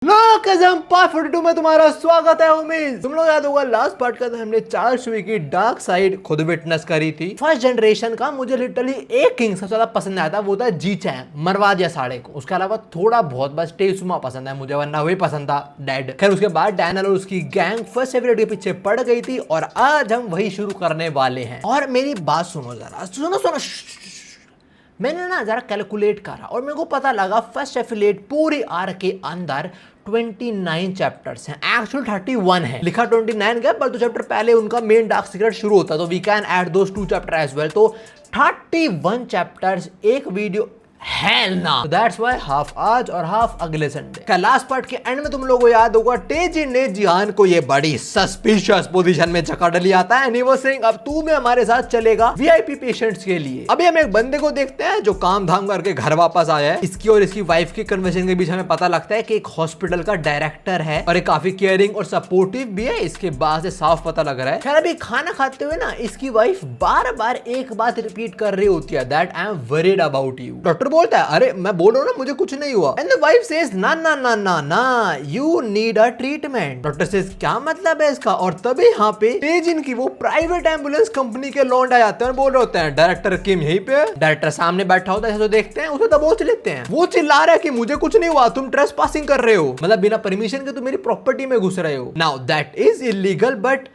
Part 42 में तुम्हारा स्वागत है। उम्मीद तुम लोग याद होगा लास्ट पार्ट का हमने चार्ल्स सुई की डार्क साइड खुद विटनेस करी थी। फर्स्ट जनरेशन का मुझे लिटरली एक किंग सबसे ज्यादा पसंद आया था, वो था जी चैंग, मरवा दिया साढ़े को। उसके अलावा थोड़ा बहुत बस टेसुमा पसंद है मुझे, वरना वही पसंद था डेड। खैर उसके बाद डैनियल और उसकी गैंग फर्स्ट एपिसोड के पीछे पड़ गई थी और आज हम वही शुरू करने वाले हैं। और मेरी बात सुनो जरा, सुनो। मैंने ना जरा कैलकुलेट करा और मेरे को पता लगा फर्स्ट एफिलिएट पूरी आर्क के अंदर 29 चैप्टर्स हैं। एक्चुअल 31 है, लिखा 29 गया, पर 2 चैप्टर पहले उनका मेन डार्क सीक्रेट शुरू होता, तो we can add those 2 chapter as well. तो 31 चैप्टर्स एक video, Hell no. So that's why half आज और हाफ अगले संडे। क्या लास्ट पार्ट के एंड में तुम लोगों को याद होगा तेजिन ने जिहान को ये बड़ी सस्पिशियस पोजीशन में जकड़ लिया आता है। एंड वो सेइंग अब तू में हमारे साथ चलेगा वीआईपी पेशेंट्स के लिए। अभी हम एक बंदे को देखते हैं जो काम धाम करके घर वापस आया है। इसकी और इसकी वाइफ की कन्वर्सेशन के बीच हमें पता लगता है कि एक हॉस्पिटल का डायरेक्टर है और एक काफी केयरिंग और सपोर्टिव भी है। इसके बाद से साफ पता लग रहा है। खैर अभी खाना खाते हुए ना इसकी वाइफ बार बार एक बात रिपीट कर रही होती है, that I am worried about you. Doctor बोलता है अरे मैं बोल रहा हूं ना मुझे कुछ नहीं हुआ। एंड द वाइफ सेज ना ना ना ना ना you need a treatment. Doctor says क्या मतलब है इसका। और तभी यहाँ पे तेजिन की वो प्राइवेट एम्बुलेंस कंपनी के लौंडा आते हैं और बोल रहे होते हैं डायरेक्टर किम यहीं पे। डायरेक्टर सामने बैठा होता है तो देखते हैं, उसे दबोच लेते हैं। वो चिल्ला रहा है कि मुझे कुछ नहीं हुआ, तुम ट्रेसपासिंग कर रहे हो, मतलब बिना परमिशन के तुम मेरी प्रॉपर्टी में घुस रहे हो। Now that is illegal, but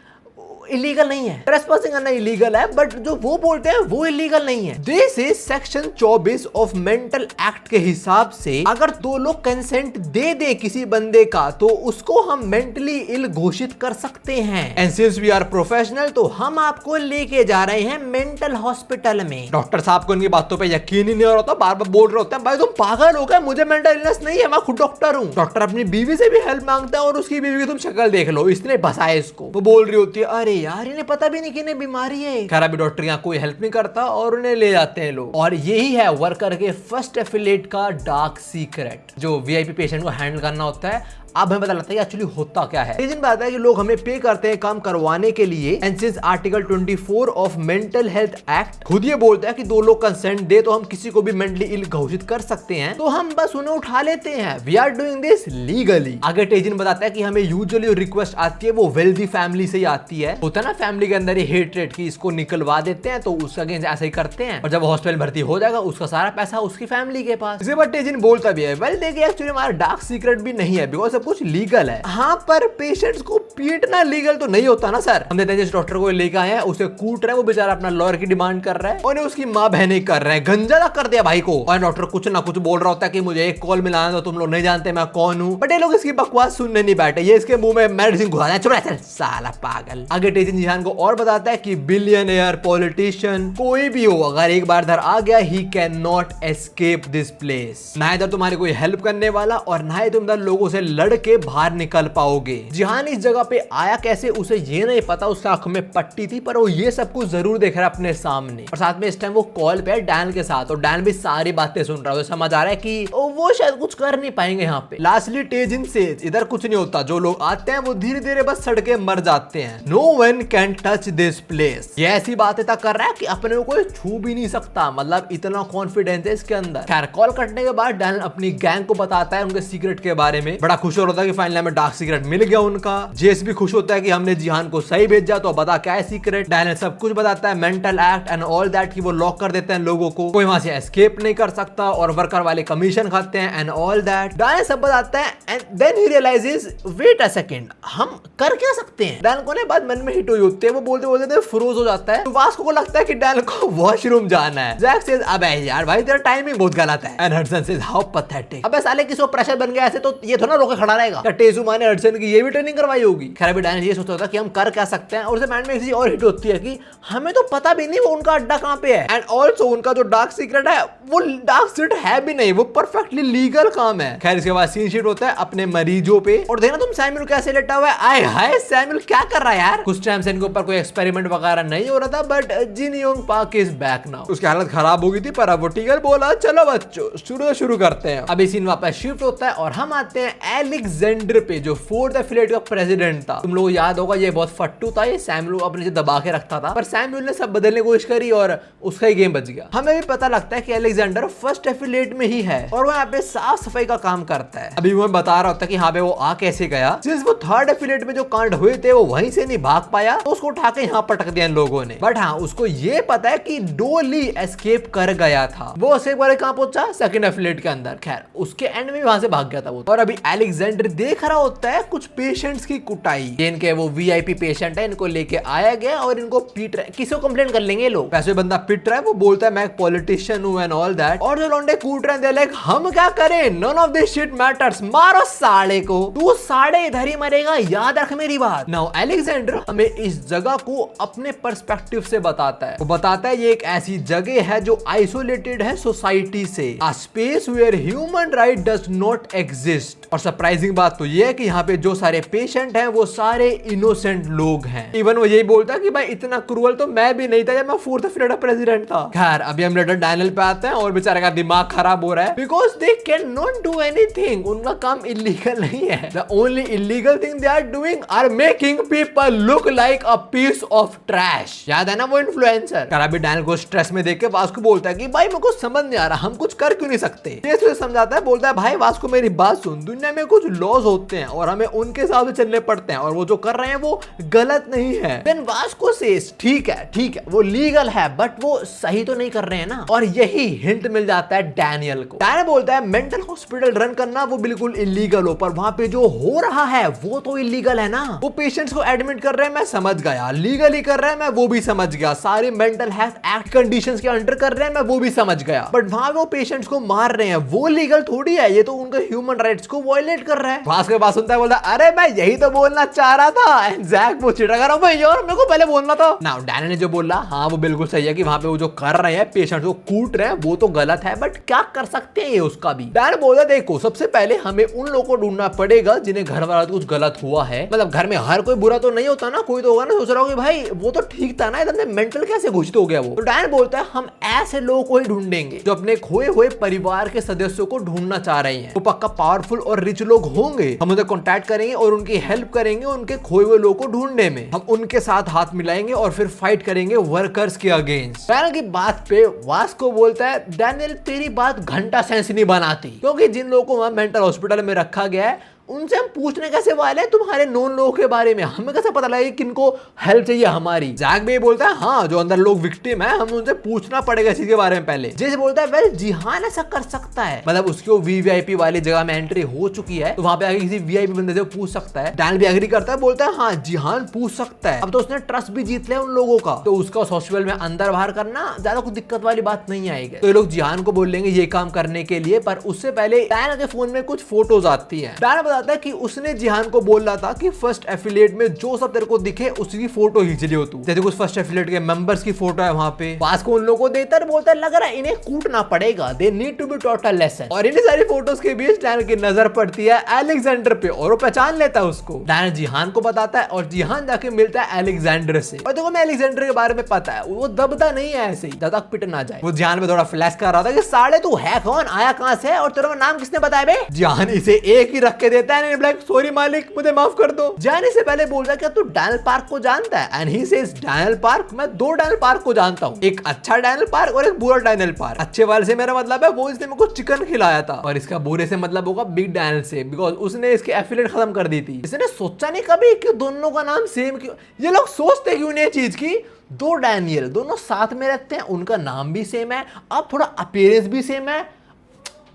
illegal नहीं है। ट्रेसपासिंग करना इलीगल है, बट जो वो बोलते हैं वो इलीगल नहीं है। This is section 24 of mental act के हिसाब से अगर 2 लोग कंसेंट दे दे किसी बंदे का तो उसको हम मेंटली इल घोषित कर सकते हैं। And since we are professional तो हम आपको लेके जा रहे हैं मेंटल हॉस्पिटल में। डॉक्टर साहब को उनकी बातों पर यकीन ही नहीं हो रहा होता, बार बार बोल रहे होते हैं भाई तुम पागल हो गए, मुझे मेंटल इलनेस नहीं है, मैं खुद डॉक्टर हूँ। डॉक्टर अपनी बीवी से भी हेल्प मांगता है और उसकी बीवी की तुम शक्ल देख लो, इसने बसाया इसको। वो बोल रही होती है अरे यार इन्हें पता भी नहीं कि इन्हें बीमारी है। खैर अभी डॉक्टर यहाँ कोई हेल्प नहीं करता और उन्हें ले जाते हैं लोग। और यही है वर्कर के फर्स्ट एफिलिएट का डार्क सीक्रेट, जो वीआईपी पेशेंट को हैंडल करना होता है। अब हमें पता लगता है एक्चुअली होता क्या है। रीजन बात है कि लोग हमें पे करते हैं काम करवाने के लिए। And since article 24 of mental health act खुद ये बोलता है कि 2 लोग कंसेंट दे तो हम किसी को भी मेंटली इल घोषित कर सकते हैं, तो हम बस उन्हें उठा लेते हैं। We are doing this legally. आगे तेजिन बताता है कि हमें यूजुअली रिक्वेस्ट आती है वो वेल्दी फैमिली से ही आती है। होता है ना फैमिली के अंदर ये हेट्रेड की इसको निकलवा देते हैं, तो उसका अगेंस्ट ऐसा ही करते हैं। और जब वो हॉस्पिटल भर्ती हो जाएगा उसका सारा पैसा उसकी फैमिली के पास। इसके बाद तेजिन बोलता भी है वेल देखिए एक्चुअली हमारा डार्क सीक्रेट भी नहीं है बिकॉज सब कुछ लीगल है। हाँ पर पेशेंट्स को पीटना लीगल तो नहीं होता ना सर। हम देखते हैं जिस डॉक्टर को लेकर आए हैं उसे कूट रहे हैं, वो बेचारा अपना लॉयर की डिमांड कर रहा है और उसकी माँ बहनें कर रहे हैं, गंजा कर दिया भाई को। और डॉक्टर कुछ ना कुछ बोल रहा होता है कि मुझे एक कॉल मिलाना तो तुम लोग नहीं जानते मैं कौन हूँ, बट ये लोग इसकी बकवास सुनने नहीं बैठे, ये इसके मुंह में मेडिसिन घुसा रहे। चुप रह साला पागल। आगे तेजिन जिहान को और बताता है कि बिलियनियर पॉलिटिशियन कोई भी हो अगर एक बार इधर आ गया ही can not escape this place. ना इधर तुम्हारी कोई हेल्प करने वाला और ना ही तुम इधर लोगों से लड़के बाहर निकल पाओगे। जिहान इस जगह पे आया कैसे उसे ये नहीं पता, उसका आंख में पट्टी थी पर वो ये सब कुछ जरूर देख रहा है अपने सामने। और साथ में इस टाइम वो कॉल पे है डैन के साथ और डैन भी सारी बातें सुन रहा है। समझ आ रहा है कि वो शायद कुछ कर नहीं पाएंगे यहाँ पे। लास्टली तेजिन से इधर कुछ नहीं होता, जो लोग आते हैं वो धीरे धीरे बस सड़के मर जाते हैं। No one can touch this place. ये ऐसी बातें तक कर रहा है कि अपने को कोई छू भी नहीं सकता, मतलब इतना कॉन्फिडेंस है इसके अंदर। खैर कॉल कटने के बाद डैन अपनी गैंग को बताता है उनके सीक्रेट के बारे में। बड़ा खुश हो रहा था कि फाइनली हमें डार्क सीक्रेट मिल गया उनका। जेस भी खुश होता है कि हमने जिहान को सही भेजा, तो बता क्या है सीक्रेट। डैनियल सब कुछ बताता है, mental act and all that कि वो लॉक कर देते हैं लोगों को, कोई वहां से एस्केप नहीं कर सकता और वर्कर वाले कमीशन खाते हैं एंड ऑल दैट। डैनियल सब बताता है and then he realizes wait a second हम कर क्या सकते हैं। डैनियल को ने बात मन में हिट हुई होती है, वो बोलते फ्रोज हो जाता है। तो वास्को को लगता है कि डैनियल को वॉशरूम जाना है। जैक सेज अबे यार भाई तेरा टाइमिंग बहुत गलत है। And Hudson says how pathetic. अबे साले किसी को प्रेशर बन गया ऐसे तो ये थोड़ा रोके खड़ा रहेगा। टेजुमा ने हडसन की ये भी ट्रेनिंग करवाई होगी। खैर अभी डैनियल ये सोचता था कि हम कर क्या सकते हैं और उसे माइंड में एक चीज और हिट होती है कि हमें तो पता भी नहीं वो उनका अड्डा कहाँ पे है। एंड ऑल्सो उनका जो डार्क सीक्रेट है वो डार्क सीक्रेट है भी नहीं, वो परफेक्टली लीगल काम है। खैर इसके बाद सीन शीट होता है अपने मरीजों पे और देखना तुम सैमुअल कैसे लेटा हुआ है। आए हाय सैमुअल क्या कर रहा है यार, कुछ टाइम से इनके ऊपर कोई एक्सपेरिमेंट वगैरह नहीं हो रहा था, बट जिन योंग पाक इज बैक नाउ। उसकी हालत खराब हो गई थी, पर अब वो टिगर बोला चलो बच्चों शुरू करते हैं। अभी सीन वापस शिफ्ट होता है और हम आते हैं एलेक्जेंडर पे, जो फोर्थ एफिलिएट का प्रेसिडेंट था। तुम लोगों को याद होगा ये बहुत फट्टू था, ये सैमुअल अपने से दबा के रखता था, पर सैमुअल ने सब बदलने की कोशिश करी और उसका ही गेम बच गया। हमें भी पता लगता है कि एलेक्जेंडर फर्स्ट एफिलिएट में ही है और वो यहाँ पे साफ सफाई का काम करता है। अभी वो बता रहा होता है कि यहाँ पे वो आ कैसे गया। सिंस वो थर्ड एफिलिएट में जो कांड हुए थे वो वहीं से नहीं भाग पाया, तो उसको उठा के यहाँ पटक दिया इन लोगों ने। बट हाँ, उसको ये पता है कि डोली एस्केप कर गया था। वो उसे एक बार कहाँ पहुंचा, सेकंड एफिलिएट के अंदर। खैर उसके एंड में वहां से भाग गया था वो। और अभी एलेक्जेंडर देख रहा होता है कुछ पेशेंट्स की कुटाई। इनके वो वीआईपी पेशेंट है, इनको लेके आया गया और इनको पीट रहे। किसी को कंप्लेंट कर लेंगे लोग। वैसे बंदा पिट रहा है, वो बोलता है मैं एक पॉलिटिशियन हूं एंड ऑल दैट। और जो लौंडे कूट रहे हैं, लाइक हम क्या करें, none of this shit matters, मारो साले को, तू साले इधर ही मरेगा, याद रख मेरी बात। नाउ एलेक्जेंडर हमें इस जगह को अपने पर्सपेक्टिव से बताता है। वो बताता है ये एक ऐसी जगह है जो आइसोलेटेड है सोसाइटी से, a space where human right does not exist. और सरप्राइजिंग बात तो ये है कि यहाँ पे जो सारे पेशेंट हैं वो सारे इनोसेंट लोग हैं। इवन वो यही बोलता है कि भाई इतना क्रूअल तो मैं भी नहीं था जब मैं फोर्थ एफिलिएट का प्रेसिडेंट था। खैर अभी हम लेटर डैनियल पे आते हैं और बेचारे का दिमाग खराब हो रहा है, because they can not do anything. उनका काम इलीगल नहीं है। The only illegal thing they are doing are making people look like a piece of trash. याद है ना वो इन्फ्लुएंसर। अभी डैनियल को स्ट्रेस में देख के वास्को बोलता है कि भाई मेरे को समझ नहीं आ रहा, हम कुछ कर क्यों नहीं सकते। ये समझाता है, बोलता है भाई वास्को मेरी बात सुन, दुनिया में कुछ लॉज होते हैं और हमें उनके हिसाब से चलने पड़ते हैं और वो जो कर रहे हैं वो गलत नहीं है। देन वास्को सेज ठीक है वो लीगल है, बट वो सही तो नहीं कर रहे हैं ना। और यही हिंट मिल जाता है डैनियल को। डैनियल बोलता है मेंटल हॉस्पिटल रन करना वो बिल्कुल इलीगल हो, पर वहां पे जो हो रहा है वो तो इलीगल है ना। वो पेशेंट्स को एडमिट कर रहे हैं, मैं समझ गया, लीगली कर रहे हैं, मैं वो भी समझ गया, सारे मेंटल हेल्थ एक्ट कंडीशंस के अंडर कर रहे हैं, मैं वो भी समझ गया, बट वहां वो पेशेंट्स को मार रहे हैं, वो लीगल थोड़ी है, ये तो उनके ह्यूमन राइट्स को वायलेट कर रहा है। वास के पास सुनता है, बोलता अरे मैं यही तो बोलना चाह रहा था। एग्जैक्ट वो चिढ़ा कर रहा हूं यार, मेरे को पहले बोलना था। नाउ डैनियल ने जो बोला हाँ वो बिल्कुल सही है कि वहां पे वो जो कर रहे हैं पेशेंट्स को कूट रहे हैं वो तो गलत है, बट क्या कर सकते हैं ये उसका भी। डैनियल बोलता देखो सबसे पहले हमें उन लोगों को ढूंढना पड़ेगा जिन्हें घर वाला कुछ गलत हुआ है। मतलब घर में हर कोई बुरा तो नहीं होता ना, कोई तो होगा ना सोच रहा हो कि भाई वो तो ठीक था ना, एकदम मेंटल कैसे घोषित हो गया वो। तो डैनियल बोलता है हम ऐसे लोगों को ही ढूंढेंगे जो अपने खोए हुए परिवार के सदस्यों को ढूंढना चाह रहे हैं। वो पक्का पावरफुल और रिच लोग होंगे, हम उन्हें कॉन्टैक्ट करेंगे और उनकी हेल्प करेंगे उनके खोए हुए लोगों को ढूंढने में। हम उनके साथ हाथ मिलाएंगे और फिर फाइट करेंगे वर्कर्स के अगेंस्ट। डैनियल की बात पे वास्को बोलता है डैनियल तेरी बात घंटा सेंस नहीं बनाती, क्योंकि जिन लोगों को वहां मेंटल हॉस्पिटल में रखा गया है उनसे हम पूछने कैसे वाले हैं तुम्हारे नॉन लोगों के बारे में, हमें कैसे पता लगे किनको हेल्प चाहिए हमारी। जैक भी बोलता है हाँ जो अंदर लोग विक्टिम है हम उनसे पूछना पड़ेगा इसी के बारे में पहले। जैसे बोलता है वेल जिहान ऐसा कर सकता है, मतलब उसकी वो वीवीआईपी वाली जगह में एंट्री हो चुकी है तो वहां पे आगे किसी वीआईपी बंदे से पूछ सकता है। डैनियल भी एग्री करता है, बोलता है हाँ जिहान पूछ सकता है। अब तो उसने ट्रस्ट भी जीत लिया उन लोगों का, तो उसका उस हॉस्पिटल में अंदर बाहर करना ज्यादा कुछ दिक्कत वाली बात नहीं आएगी। तो ये लोग जिहान को बोल लेंगे ये काम करने के लिए, पर उससे पहले डैनियल के फोन में कुछ फोटोज आती है। डैनियल बताता है कि उसने जिहान को बोल रहा था कि फर्स्ट एफिलिएट में जो सब तेरे को दिखे उसकी फोटो खींच लियो तू। जैसे कुछ फर्स्ट एफिलिएट के मेंबर्स की फोटो है वहां पे, पास को उन लोगों को देता है, बोलता है लग रहा है इन्हें कूटना पड़ेगा, they need to be taught a lesson. और इन सारी फोटोज के बीच डैनियल की नजर पड़ती है एलेक्जेंडर पे और वो पहचान लेता है उसको। डैनियल जिहान को बताता है और जिहान जाके मिलता है एलेक्जेंडर से। और देखो मैं एलेक्जेंडर के बारे में पता है वो दबदा नहीं है ऐसे ही, ज्यादा पिट ना जाए। वो जिहान में थोड़ा फ्लैश कर रहा था कि साले तू है कौन, आया कहां से और तेरा नाम किसने बताया बे। जिहान इसे एक ही रख के देता है, सॉरी मालिक मुझे माफ कर दो। जाने से पहले बोल रहा क्या तू डैनियल पार्क को जानता है, and he says Daniel park, मैं दो डैनियल पार्क को जानता हूँ, एक अच्छा डैनियल पार्क और एक बुरा डैनियल पार्क। अच्छे वाले से मेरा मतलब है वो इसने मेरे को चिकन खिलाया था, और इसका बुरे से मतलब होगा बिग डैनियल से, बिकॉज उसने इसके एफिलिएट खत्म कर दी थी। इसने सोचा नहीं कभी कि दोनों का नाम सेम क्यों, ये लोग सोचते क्यों नहीं चीज की दो डैनियल दोनों साथ में रहते हैं, उनका नाम भी सेम है, अब थोड़ा अपीयरेंस भी सेम है,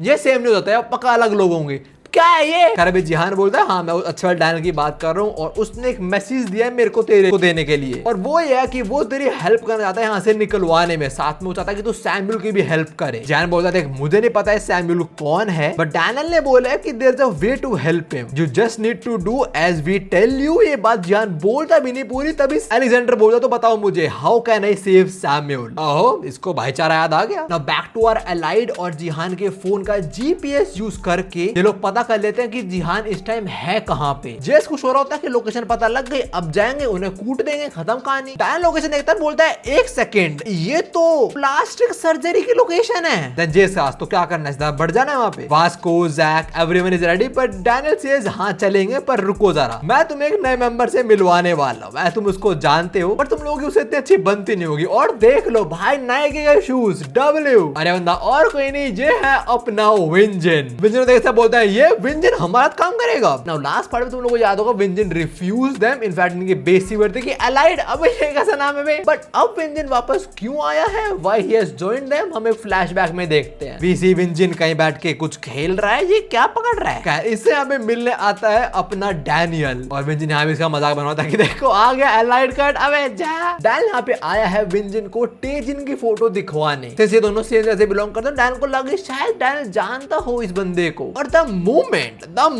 ये सेम नहीं होता है, पक्का अलग लोग होंगे, क्या है ये। खैर जिहान बोलता है हाँ मैं अच्छे वाले डैनियल की बात कर रहा हूँ, और उसने एक मैसेज दिया है मेरे को तेरे को देने के लिए, और वो ये है कि वो तेरी हेल्प करना चाहता है यहाँ से निकलवाने में, साथ में वो चाहता है कि तू सैमुअल की भी हेल्प करे। जिहान बोलता है मुझे नहीं पता है सैमुअल कौन है, बट डैनियल ने बोला है कि there is a way to help him, you just need to do as we tell you. ये बात जिहान बोलता भी नहीं पूरी, तभी एलेक्जेंडर बोलता तो बताओ मुझे how can I save Samuel. ओहो इसको भाईचारा याद आ गया। Now back to our allied, और जिहान के फोन का जीपीएस यूज करके ये लोग पता पता कर लेते हैं कि जिहान इस टाइम है कहाँ पे। जेस खुश हो रहा होता है कि लोकेशन पता लग गई, अब जाएंगे उन्हें कूट देंगे, खत्म कहानी। डैन लोकेशन देखता है, बोलता है 1 सेकेंड, ये तो प्लास्टिक सर्जरी की लोकेशन है। देन जेस आस्क्स तो क्या करना है, बढ़ जाना है वहाँ पे। Vasco, Jack, everyone is ready, but Daniel says हाँ चलेंगे, पर रुको जरा, मैं तुम्हें एक नए मेंबर से मिलवाने वाला हूँ। मैं तुम उसको जानते हो पर तुम लोग उसे इतनी अच्छी बनती नहीं होगी। और देख लो भाई नाइकी के शूज W। अरे बंदा और कोई नहीं, ये है अपना विंजन। विंजन देखता बोलता है ये विंजन हमारा काम करेगा। नाउ लास्ट पार्ट में तुम लोगों को याद होगा विंजन रिफ्यूज देम, इनफैक्ट इनकी बेइज्जती करते कि एलाइड, अब ये कैसा नाम है बे। बट अब विंजन वापस क्यों आया है, why he has joined them, हम एक फ्लैशबैक में देखते हैं। वी सी विंजन कहीं बैठ के कुछ खेल रहा है, ये क्या पकड़ रहा है। इससे हमें मिलने आता है अपना डैनियल, और विंजन यहाँ भी इसका मजाक बनवाता है कि देखो आ गया एलाइड कार्ड, अबे जा। डैन यहाँ पे आया है विंजन को तेजिन की फोटो दिखवाने। ये दोनों सेम जैसे बिलोंग करते हैं। डैन को लगे शायद डैन जानता हो इस बंदे को। और द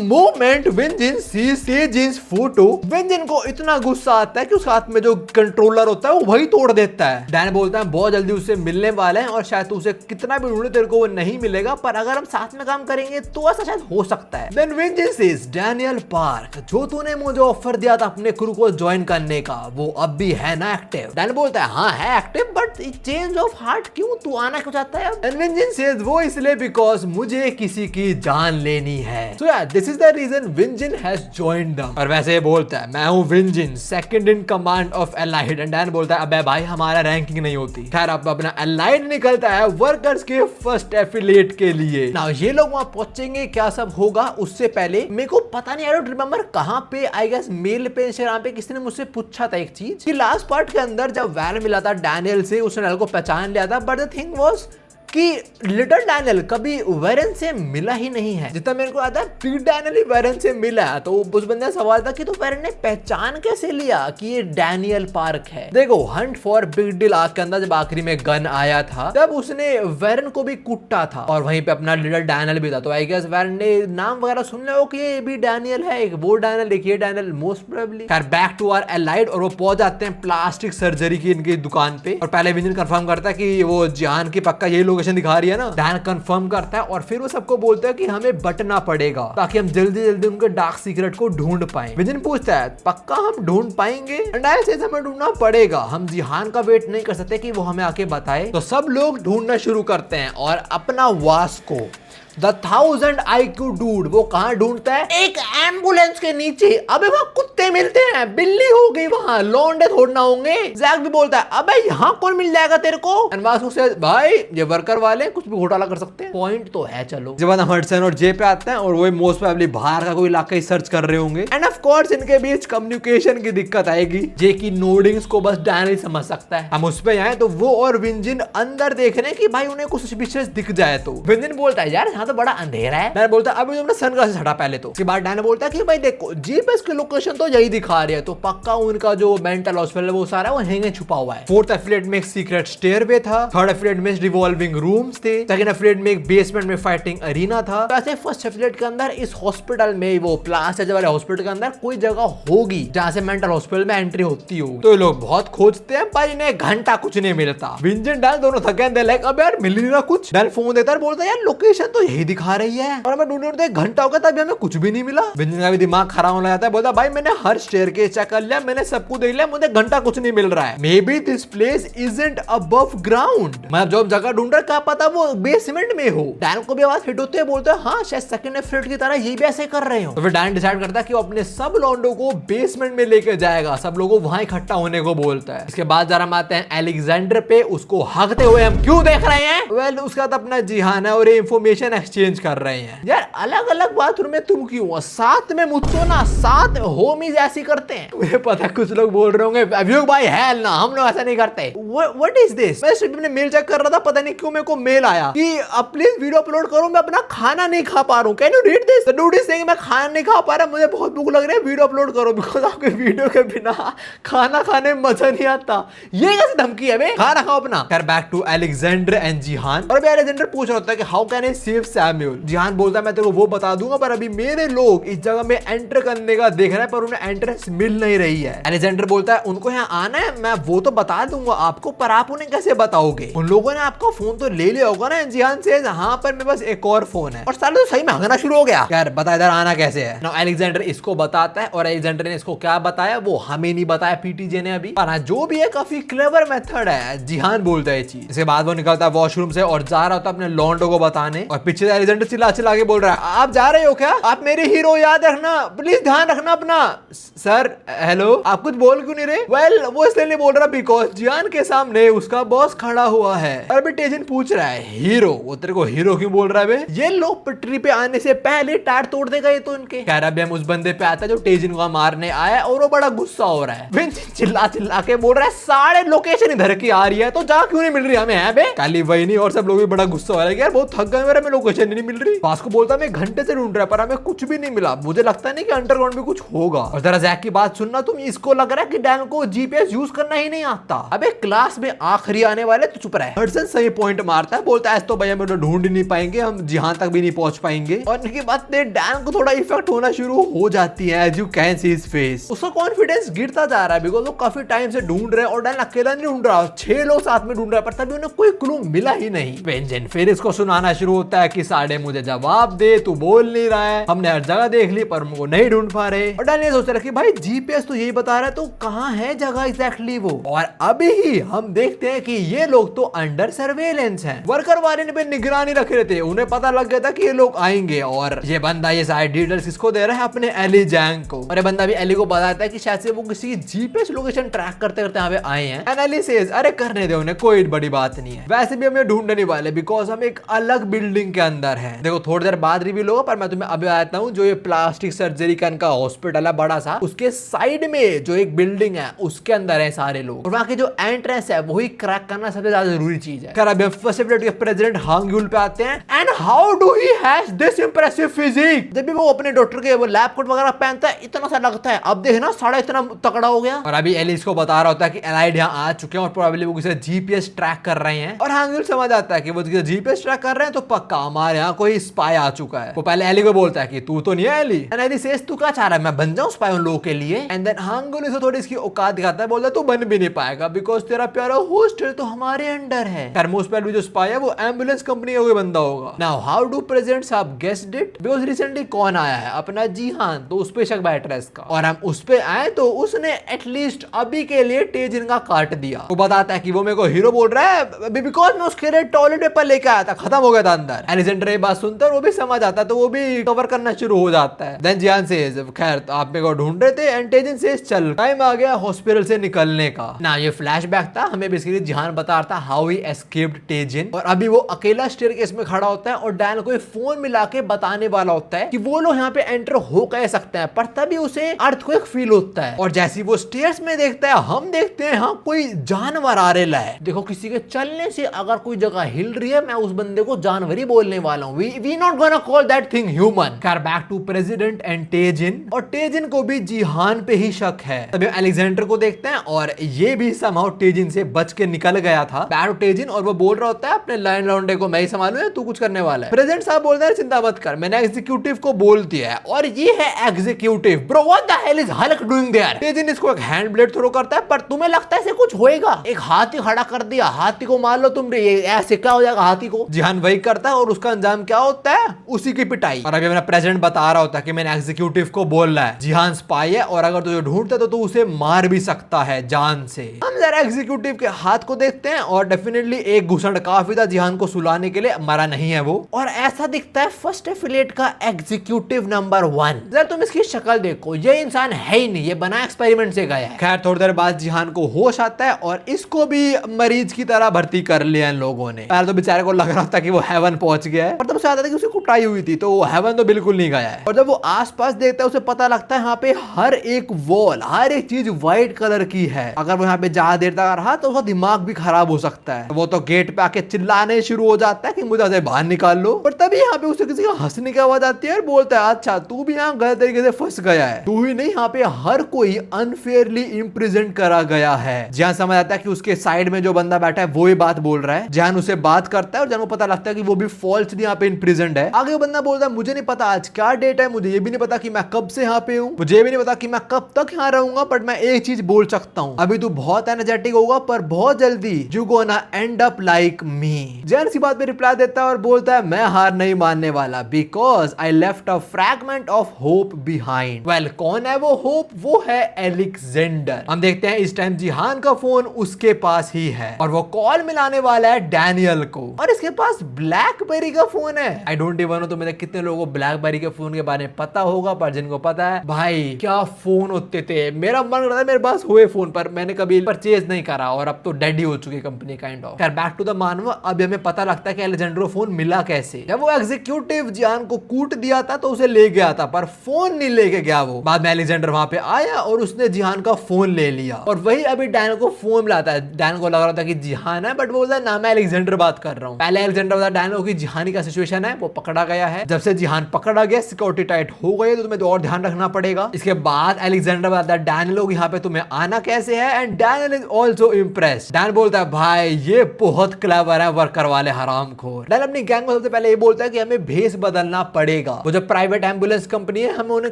मोमेंट विंजन सीज तेजिन्स फोटो, विंजन को इतना गुस्सा आता है कि उस हाथ में जो कंट्रोलर होता है वो वही तोड़ देता है। डैन बोलता है बहुत जल्दी उससे मिलने वाले हैं और शायद उसे कितना भी ढूंढे तेरे को वो नहीं मिलेगा, पर अगर हम साथ में काम करेंगे तो ऐसा शायद हो सकता है। देन विंजन सेज डैनियल पार्क, जो तूने मुझे ऑफर दिया था अपने क्रू को ज्वाइन करने का, वो अब भी है ना एक्टिव। डैन बोलता है हाँ है active, but change of heart क्यों, तू आना क्यों चाहता है। एंड विंजन सेज वो इसलिए बिकॉज मुझे किसी की जान लेनी है। सो यार this is the reason Vinjin has joined them. और वैसे बोलता है मैं हूं Vinjin, second in command of allied. And Dan बोलता है अबे भाई हमारा रैंकिंग नहीं होती। खैर अब अपना एलाइड निकलता है वर्कर्स के फर्स्ट एफिलिएट के लिए। नाउ ये लोग वहां पहुंचेंगे, क्या सब होगा उससे पहले मेरे को पता नहीं, आई डोंट रिमेंबर कहां पे, आई गेस मेल पे इंस्टाग्राम पे किसी ने मुझसे पूछा था एक चीज कि लास्ट पार्ट के अंदर जब वैन मिला था डैनियल से, उसने डैनियल को पहचान लिया था, बट द थिंग वाज कि लिटिल डैनियल कभी वेरन से मिला ही नहीं है। जितना मेरे को आता है बिग डैनियल ही वेरन से मिला है। तो उस बंदे का सवाल था कि तो वेरन ने पहचान कैसे लिया कि ये डैनियल पार्क है। देखो Hunt for big deal arc के अंदर जब आखिरी में गन आया था तब उसने वेरन को भी कुटा था और वहीं पे अपना लिटिल डैनियल भी था। तो आई गेस वेरन ने नाम वगैरह सुन ले कि ये भी डैनियल है, एक वो डैनियल एक ये डैनियल मोस्ट प्रोबेबली। खैर बैक टू आवर एलाइड और वो पहुंच जाते हैं प्लास्टिक सर्जरी की इनकी दुकान पे। और पहले विंजन कंफर्म करता है कि वो जिहान की पक्का यही लोकेशन दिखा रही है ना। डैन कंफर्म करता है और फिर वो सबको बोलता है कि हमें बटना पड़ेगा ताकि हम जल्दी जल्दी उनके डार्क सीक्रेट को ढूंढ पाएं। विजन पूछता है पक्का हम ढूंढ पाएंगे? डैन सेज हमें ढूंढना पड़ेगा, हम जिहान का वेट नहीं कर सकते कि वो हमें आके बताए। तो सब लोग ढूंढना शुरू करते हैं और अपना वास्को द 1000 IQ डूड वो कहां ढूंढता है? एक एम्बुलेंस के नीचे। अबे वहां कुत्ते मिलते हैं, बिल्ली हो गई वहां, लौंडे थोड़ना होंगे। जैक भी बोलता है अबे यहाँ कौन मिल जाएगा तेरे को? वास्को से भाई ये वर्कर वाले कुछ भी घोटाला कर सकते हैं, पॉइंट तो है। चलो जब हम हडसन और जे पे आते हैं और वो मोस्ट प्रोबेबली बाहर का कोई इलाका ही सर्च कर रहे होंगे। एंड ऑफ कोर्स इनके बीच कम्युनिकेशन की दिक्कत आएगी। जे की नोडिंग्स को बस डैनियल समझ सकता है। हम उस पे आए तो वो और विंजन अंदर देख रहे हैं कि भाई उन्हें कुछ सस्पिशियस दिख जाए। तो विंजन बोलता है यार तो बड़ा अंधेरा है। डैन बोलता है अभी तुमने सन ग्लासेस हटा पहले तो। उसके बाद डैन बोलता है कि भाई देखो जीपीएस की लोकेशन तो यही दिखा रही है, तो पक्का उनका जो मेंटल हॉस्पिटल है वो सारा वो यहीं छुपा हुआ है। फोर्थ एफिलिएट में एक सीक्रेट स्टेयरवे था, थर्ड एफिलिएट में रिवॉल्विंग रूम्स थे, सेकंड एफिलिएट में एक बेसमेंट में फाइटिंग अरीना था। वैसे फर्स्ट एफिलिएट के अंदर इस हॉस्पिटल में वो प्लास्टिक वाले हॉस्पिटल के अंदर कोई जगह होगी जहां से मेंटल हॉस्पिटल में एंट्री होती हो। तो लोग बहुत खोजते हैं पर इन्हें घंटा कुछ नहीं मिलता। विंजन डैन दोनों थके हैं, लाइक अब यार मिल नहीं रहा कुछ। डैन फोन देता है, बोलता है यार लोकेशन तो यही दिखा रही है और हमें ढूंढते एक घंटा हो गया तभी हमें कुछ भी नहीं मिला। विंजन का भी दिमाग खराब होने जाता है, बोलता भाई मैंने हर स्टेयरकेस चेक कर लिया, मैंने सब कुछ देख लिया, मुझे घंटा कुछ नहीं मिल रहा है। May be this place isn't above ground, मैं जो जगह ढूंढ रहा क्या पता वो बेसमेंट में हो। डैन को भी आवाज हिट होते बोलता है हाँ शायद सेकंड एफिलिएट की तरह ये भी ऐसे कर रहे हो। तो फिर डैन डिसाइड करता है कि वो अपने सब लॉन्डो को बेसमेंट में लेकर जाएगा, सब लोगों को वहां इकट्ठा होने को बोलता है। इसके बाद जरा हम आते हैं एलेक्जेंडर पे, उसको हकते हुए हम क्यों देख रहे हैं? वेल उसका तो अपना जिहान है और इंफॉर्मेशन एक्सचेंज कर रहे हैं। यार अलग अलग बाथरूम में तुम क्यों? साथ में मुझको ना, साथ होमीज ऐसी करते हैं। मुझे पता कुछ लोग बोल रहे होंगे अभियोग भाई है ना, हम लोग ऐसा नहीं करते। What is this? मैं सिर्फ मेल चेक कर रहा था, पता नहीं क्यों मेरे को मेल आया कि प्लीज वीडियो अपलोड करो, मैं अपना खाना नहीं खा पा रहा हूँ। Can you read this? The dude is saying मैं खाना नहीं खा पा रहा, मुझे बहुत भूख लग रही है, वीडियो अपलोड करो बिकॉज आपके वीडियो के बिना खाना खाने में मजा नहीं आता। ये कैसे धमकी है बे? खाना खाओ अपना। Back to Alexander and Jihan. और अभी एलेक्जेंडर पूछ रहा होता है कि how can I save Samuel. Jihan बोलता है मैं तेरे को वो बता दूंगा, पर अभी मेरे लोग इस जगह में एंटर करने का देख रहे हैं पर उन्हें एंट्रेंस मिल नहीं रही है। अलेक्जेंडर बोलता है उनको यहाँ आना है, मैं वो तो बता दूंगा आपको, पर आप उन्हें कैसे बताओगे? उन लोगों ने आपका फोन तो ले लिया होगा ना। जिहान से हाँ पर मेरे पास एक और फोन है। और साले तो सही में हंगना शुरू हो गया, यार बता इधर आना कैसे है। नाउ अलेक्जेंडर इसको बताता है और अलेक्जेंडर ने इसको क्या बताया वो हमें नहीं बताया पीटीजे ने अभी, पर हाँ जो भी है काफी क्लेवर मेथड है। जिहान बोलता है चीज। इसके बाद वो निकलता है वॉशरूम से और जा रहा होता है अपने लॉन्डो को बताने, और पीछे से अलेक्जेंडर चिल्ला चिल्ला के बोल रहा है आप जा रहे हो क्या? आप मेरे हीरो याद रखना, प्लीज ध्यान रखना अपना। सर हेलो, आप कुछ बोल क्यों नहीं रहे? वेल वो इसलिए नहीं बोल रहा बिकॉज जिहान के सामने उसका बॉस खड़ा हुआ है। और अभी टेजिन पूछ रहा है हीरो, वो तेरे को हीरो क्यों बोल रहा है बे? ये लोग पटरी पे आने से पहले टायर तोड़ देगा ये तो इनके। कह रहा है हम उस बंदे पे आता है जो टेजिन को मारने आया, और वो बड़ा गुस्सा हो रहा है। विंस चिल्ला चिल्ला के बोल रहा है सारे लोकेशन इधर की आ रही है तो जा क्यों नहीं मिल रही हमें? है बे काली वही नहीं, और सब लोग भी बड़ा गुस्सा हो रहा है यार बहुत थक गए मेरा, में लोकेशन नहीं मिल रही। बास को बोलता मैं घंटे से ढूंढ रहा पर हमें कुछ भी नहीं मिला, मुझे लगता नहीं कि अंडरग्राउंड में कुछ होगा। और जरा जैक की बात सुनना तुम, इसको लग रहा है कि डैन को जीपीएस यूज करना ही नहीं आता। अबे क्लास में आखिरी आने वाले तो चुप रहे। हडसन सही पॉइंट मारता है, बोलता है तो भैया हम ढूंढ नहीं पाएंगे, हम जिहान तक भी नहीं पहुंच पाएंगे। और इनकी बात डैन को थोड़ा इफेक्ट होना शुरू हो जाती है, as you can see his face. उसका कॉन्फिडेंस गिरता जा रहा है बिकॉज वो काफी टाइम से ढूंढ रहे हैं और डैन अकेला नहीं ढूंढ रहा, 6 लोग साथ में ढूंढ रहे हैं, पर तभी उन्हें कोई क्लू मिला ही नहीं। वेंजन फिर इसको सुनाना शुरू होता है कि साढ़े मुझे जवाब दे, तू बोल नहीं रहा है, हमने हर जगह देख ली पर उनको नहीं ढूंढ पा रहे। और डैन ये सोच रहा है कि भाई जीपीएस तो यही बता रहा है तो कहां है जगह एग्जैक्टली वो। और अभी ही हम देखते हैं कि ये लोग तो अंडर सर्वेलेंस हैं। वर्कर वाले ने भी निगरानी रखे रहते, उन्हें पता लग गया था कि ये लोग आएंगे। और ये बंदा ये सारे डिटेल्स किसको दे रहा है? अपने एली जैंग को। और ये बंदा भी एली को बताता है कि शायद से वो किसी जीपीएस लोकेशन ट्रैक करते करते यहाँ पे आए हैं। एंड एली सेज अरे करने दे उन्हें, कोई बड़ी बात नहीं है, वैसे भी हमें ढूंढने वाले बिकॉज हम एक अलग बिल्डिंग के अंदर है। देखो थोड़ी देर बाद रिवील होगा, पर मैं तुम्हें अभी बताता हूँ जो ये प्लास्टिक सर्जरी का इनका हॉस्पिटल है बड़ा सा, उसके साइड में जो एक बिल्डिंग है उसके अंदर है सारे लोग। और वहाँ की जो एंट्रेंस है वही क्रैक करना सबसे ज्यादा जरूरी चीज है। अभी फर्स्ट के प्रेसिडेंट हांग्यूल पे आते हैं। And how do he has this impressive physique? जब भी वो अपने डॉक्टर के वो लैब कोट वगैरह पहनता है इतना सा लगता है, अब देखना साड़ा इतना तगड़ा हो गया। और अभी एलिस को बता रहा होता है कि एलाइड यहाँ आ चुके हैं और प्रोबेबली वो किसी जीपीएस ट्रैक कर रहे हैं। और हांग्यूल समझ आता है कि वो जीपीएस ट्रैक कर रहे हैं तो पक्का हमारे यहाँ कोई स्पाई आ चुका है। वो पहले एली को बोलता है कि तू तो नहीं है एली। एंड एली सेज तू क्या चाह रहा है मैं बन जाऊं स्पाई उन लोगों के लिए? एंड देन हांग्यूल इसे थोड़ी इसकी औकात दिखाता है, बोलता है तू बन भी नहीं पाएगा बिकॉज तेरा प्यारा होस्टल तो हमारे अंडर है। मोस्ट प्रोबेबली जो स्पाई है वो एम्बुलेंस कंपनी का कोई बंदा होगा। नाउ हाउ डू प्रेसिडेंट साहब गेस्ड इट? बिकॉज रिसेंटली कौन आया है? अपना जिहान, तो उस पे शक बैठ रहा है इसका। और हम उस पे आए तो उसने एटलीस्ट अभी के लिए टेजिन का काट दिया। वो बताता है कि वो मेरे को हीरो बोल रहा है बिकॉज मैं उसके लिए टॉयलेट पेपर लेके आया था, खत्म हो गया था अंदर। एलेक्जेंडर ये बात सुनता है वो भी समझ आता है तो वो भी कवर करना शुरू हो जाता है। देन जिहान सेज खैर तो आप मेरे को ढूंढ रहे थे। एंड टेजिन सेज चल टाइम आ गया हॉस्पिटल से निकलने का। ना ये फ्लैशबैक था, हमें बेसिकली जिहान बता रहा था हाउ ही एस्केप्ड टेजिन। और अभी वो अकेला स्टेयरकेस में खड़ा होता है और डैन को फोन मिला के बताने वाला होता है कि वो लोग यहाँ पे एंटर हो कह सकते हैं, पर तभी उसे अर्थक्वेक फील होता है। और जैसे वो स्टेयर्स में देखता है हम देखते हैं हाँ कोई जानवर आ रहा है। देखो किसी के चलने से अगर कोई जगह हिल रही है मैं उस बंदे को जानवर ही बोलने वाला हूँ। We not gonna call that thing human. Back to president and Tejin. और टेजिन को भी जिहान पे ही शक है। तभी अलेक्जेंडर को देखते हैं और ये भी समहाउ टेजिन से बच के निकल गया था। बैक टू टेजिन और वो बोल रहा होता है अपने लाइन लौंडे को मैं ही संभालूं, तू कुछ करने वाला है। प्रेसिडेंट साहब बोलते हैं चिंता मत कर, मैंने एग्जीक्यूटिव को बोल दिया है। और ये है executive. Bro what the hell is Hulk doing there? Tejin इसको एक हैंड ब्लेड थ्रो करता है, पर तुम्हें लगता है ऐसे कुछ होएगा? एक हाथी खड़ा कर दिया, हाथी को मार लो तुम, ऐसे क्या हो जाएगा हाथी को? जिहान वही करता है और उसका अंजाम क्या होता है? उसी की पिटाई। और अभी मेरा प्रेसिडेंट बता रहा होता है कि मैंने एग्जीक्यूटिव को बोल रहा है जिहान स्पाई है और अगर तुझे ढूंढता तो तू उसे मार भी सकता है जान से। हम जरा एग्जीक्यूटिव के हाथ को देखते हैं और डेफिनेटली एक घुसड़ काफी था जिहान को सुलाने के लिए, मरा नहीं है वो। और ऐसा दिखता है फर्स्ट एफिलिएट का एग्जीक्यूटिव नंबर 1। जरा तुम इसकी शक्ल देखो, ये इंसान है ही नहीं, ये बना एक्सपेरिमेंट से गया है। खैर थोड़ी देर बाद जिहान को होश आता है और इसको भी मरीज की तरह भर्ती कर लिया इन लोगों ने। पहले तो बेचारे को लग रहा था कि वो हेवन पहुंच गया है, और तब उसे आता था कि उसे कुटाई हुई थी, तो वो हेवन तो बिल्कुल नहीं गया है। और जब वो आसपास देखता है उसे पता लगता है यहाँ पे हर एक वॉल, हर एक चीज व्हाइट कलर की है। अगर वो यहाँ पे ज्यादा देर तक रहा तो उसका दिमाग भी खराब हो सकता है। वो तो गेट पे आके चिल्लाने शुरू हो जाता है कि मुझे ऐसे बाहर निकाल लो। और तभी यहाँ पे उसे किसी का हंसने की आवाज आती है और बोलता है अच्छा तू भी यहाँ गलत तरीके से फंस गया है। तू ही नहीं, यहाँ पे हर कोई अनफेयरली इम्प्रिजन करा गया है। जहां समझ आता है कि उसके साइड में जो बंदा बैठा है वो ही बात बोल रहा है। जहां उसे बात करता है और जहां पता लगता है कि वो भी फॉल्स फॉल्सली यहाँ पे इम्प्रिजन्ड है। आगे वो बंदा बोलता है मुझे नहीं पता आज क्या डेट है, मुझे ये भी नहीं पता कि मैं कब से यहाँ पे हूँ, मुझे ये भी नहीं पता कि मैं कब तक यहाँ रहूंगा, बट मैं एक चीज बोल सकता हूँ, अभी तू बहुत एनर्जेटिक होगा पर बहुत जल्दी you gonna end up like me. जैन सी बात पे रिप्लाई देता है और बोलता है मैं हार नहीं मानने वाला, because I left a fragment of hope behind. Well कौन है वो होप? वो है एलेक्जेंडर। हम देखते हैं इस टाइम जिहान का फोन उसके पास ही है और वो कॉल मिलाने वाला है डैनियल को, और इसके पास ब्लैकबेरी का फोन है। आई डोंट इवन नो तो मेरे कितने लोगों को ब्लैकबेरी के फोन के बारे में पता होगा, पर जिनको पता है भाई क्या फोन होते थे। मेरा मन करता है मेरे पास हुए फोन, पर मैंने कभी परचेज नहीं करा और अब तो डेड ही हो चुकी company kind of. Back to the मानव, अब हमें पता लगता है कि एलेक्जेंडर को फोन मिला कैसे। जब वो एग्जीक्यूटिव जिहान को कूट दिया था तो उसे ले गया था, पर फोन नहीं लेके गया वो। बाद में एलेक्जेंडर वहां पे आया और उसने जिहान का फोन ले लिया, और वही अभी डैन को फोन मिलाता है। डैन को लग रहा था कि जिहान है, बट वो बोलता है ना मैं एलेक्जेंडर बात कर रहा हूँ। पहले एलेक्जेंडर बता डैन को कि जिहानी का सिचुएशन है, वो पकड़ा गया है। जब से जिहान पकड़ा गया, सिक्योरिटी टाइट हो गई, तो तुम्हें तो और ध्यान रखना पड़ेगा। इसके बाद एलेक्जेंडर बताता है डैन लोग यहाँ पे तुम्हें आना कैसे है, and Daniel is also impressed. Dan बोलता है भाई ये बहुत क्लेवर है वर्कर वाले हरामखोर। डैन अपनी गैंग को सबसे पहले ये बोलता है कि हमें भेस बदलना पड़ेगा, वो जो प्राइवेट एम्बुलेंस कंपनी है हमें उन्हें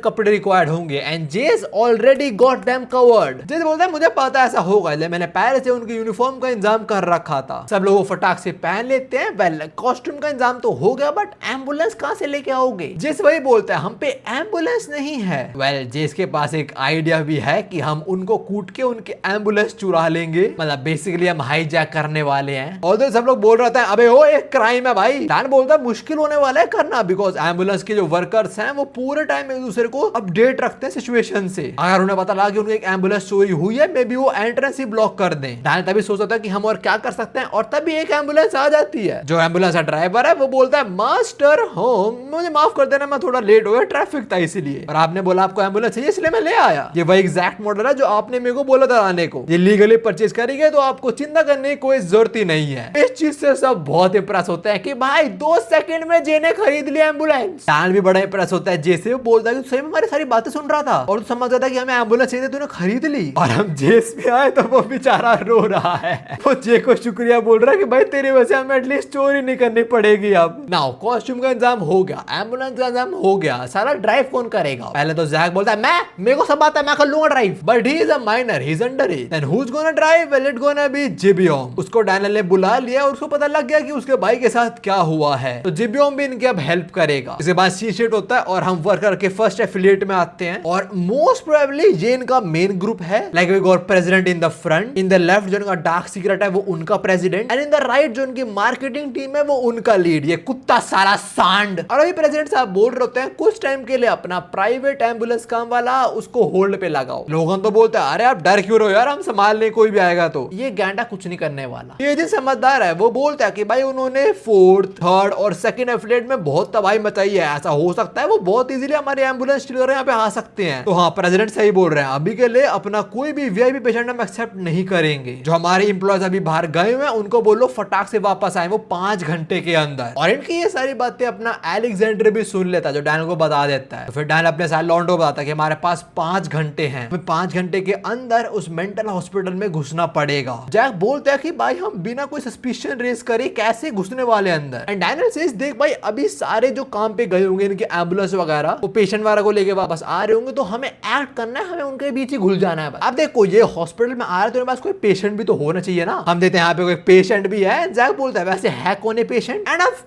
कपड़े रिक्वायर्ड होंगे, एंड जेस ऑलरेडी गॉट देम कवर्ड। जेस बोलता है मुझे पता ऐसा होगा, मैंने पहले से उनकी यूनिफॉर्म का इंतजाम कर रखा था। सब लोग फटाक से पहन लेते हैं। वेल कॉस्ट्यूम का इंतजाम तो हो गया, बट एम्बुलेंस कहां से लेके आओगे? जेस वही बोलता है हम पे एम्बुलेंस नहीं है। वेल जेस के पास एक आइडिया भी है कि हम उनको कूट के उनके एम्बुलेंस चुरा लेंगे, मतलब बेसिकली हम हाईजैक करने वाले हैं। और तो सब लोग बोल रहे हैं अबे हो एक क्राइम है भाई। डैन बोलता है मुश्किल होने वाला है करना, बिकॉज एम्बुलेंस के जो वर्कर्स हैं वो पूरे टाइम एक दूसरे को अपडेट रखते हैं सिचुएशन से। अगर उन्हें पता लगा कि उनकी एक एम्बुलेंस चोरी हुई है, मे बी वो एंट्रेंस ही ब्लॉक कर दें। डैन तभी सोचता है कि हम और क्या कर सकते हैं, और तभी एक एम्बुलेंस आ जाती है। जो एम्बुलेंस का ड्राइवर है वो बोलता है मास्टर होम मुझे माफ कर देना, मैं थोड़ा लेट हो गया, ट्रैफिक था इसलिए, और आपने बोला आपको एम्बुलेंस चाहिए इसलिए मैं ले आया। ये वही एग्जैक्ट मॉडल है जो आपने मेरे को बोला था आने को। ये लीगली परचेज करेंगे तो आपको चिंता करने की कोई जरूरत ही नहीं है। इस चीज से सब बहुत इंप्रेस होते हैं कि भाई 2 सेकंड में जे ने खरीद लिया एम्बुलेंस। डैन भी बड़ा इंप्रेस होता है जैसे वो बोलता है सही में हमारी सारी बातें सुन रहा था और तू समझ रहा था कि हमें एम्बुलेंस चाहिए, तूने खरीद ली। और हम जेस पे आए तो वो बेचारा रो रहा है, वो जे को शुक्रिया बोल रहा है कि भाई तेरी वजह से हमें एटलीस्ट चोरी नहीं करनी पड़ेगी। अब नाउ कॉस्ट्यूम का इंतजाम हो गया, एम्बुलेंस का इंतजाम हो गया, सारा ड्राइव कौन करेगा? पहले तो जैक बोलता है मैं, मेरे को सब आता है, मैं कर लूंगा drive, but he is a minor, he is under age. Then who is gonna drive? Well it gonna be जिबियोम। उसको डैनियल ने बुला लिया और उसको पता लग गया कि उसके भाई के साथ क्या हुआ है, तो जिबियोम भी इनकी अब हेल्प करेगा। इसके बाद सी शीट होता है और हम वर्कर के फर्स्ट एफिलिएट में आते हैं, और मोस्ट प्रोबेबली ये इनका मेन ग्रुप है। Like we got president in the front, in the left जो इनका डार्क सीक्रेट है वो उनका president, and in the right जो इनकी मार्केटिंग टीम है वो उनका लीड, ये कुत्ता सारा सांड। और अभी प्रेसिडेंट साहब बोल रहे होते हैं कुछ टाइम के लिए अपना प्राइवेट एम्बुलेंस काम वाला उसको होल्ड पे लगाओ। लोगन तो बोलते हैं अरे आप डर क्यों रहो यार, हम संभाल ले, कोई भी आएगा तो। ये गैंडा कुछ नहीं करने वाला। ये जो समझदार है वो बोलता है कि भाई उन्होंने 4th, 3rd और 2nd एफिलिएट में बहुत तबाही मचाई है, ऐसा हो सकता है वो बहुत इजीली हमारे एम्बुलेंस डीलर यहाँ पे आ सकते हैं। तो हाँ प्रेसिडेंट सही बोल रहे हैं, अभी के लिए अपना कोई भी वीआईपी पेशेंट हम एक्सेप्ट नहीं करेंगे। जो हमारे इंप्लॉयज अभी बाहर गए हुए हैं उनको बोलो फटाक से वापस आए, वो 5 घंटे के अंदर। और इनकी ये सारी बातें अपना एलेक्जेंडर भी सुन लेता है, जो डैन को बता देता है। तो फिर डैन अपने साथ लॉन्डो बताता है कि हमारे पास 5 घंटे हैं, हमें 5 घंटे के अंदर उस मेंटल हॉस्पिटल में घुसना पड़ेगा। जैक बोलता है कि भाई हम बिना कोई सस्पिशन रेज करे कैसे घुसने वाले अंदर। एंड डैनियल सेज देख भाई अभी सारे जो काम पे गए होंगे इनके एम्बुलेंस वगैरह, वो पेशेंट वगैरह को लेके वापस आ रहे होंगे, तो हमें एक्ट करना है, हमें उनके बीच ही घुल जाना है। अब देखो ये हॉस्पिटल में आ रहे तो पास कोई पेशेंट भी तो होना चाहिए ना। हम देते हैं यहाँ पे कोई पेशेंट भी है। जैक बोलता है वैसे है कौन है पेशेंट? एंड ऑफ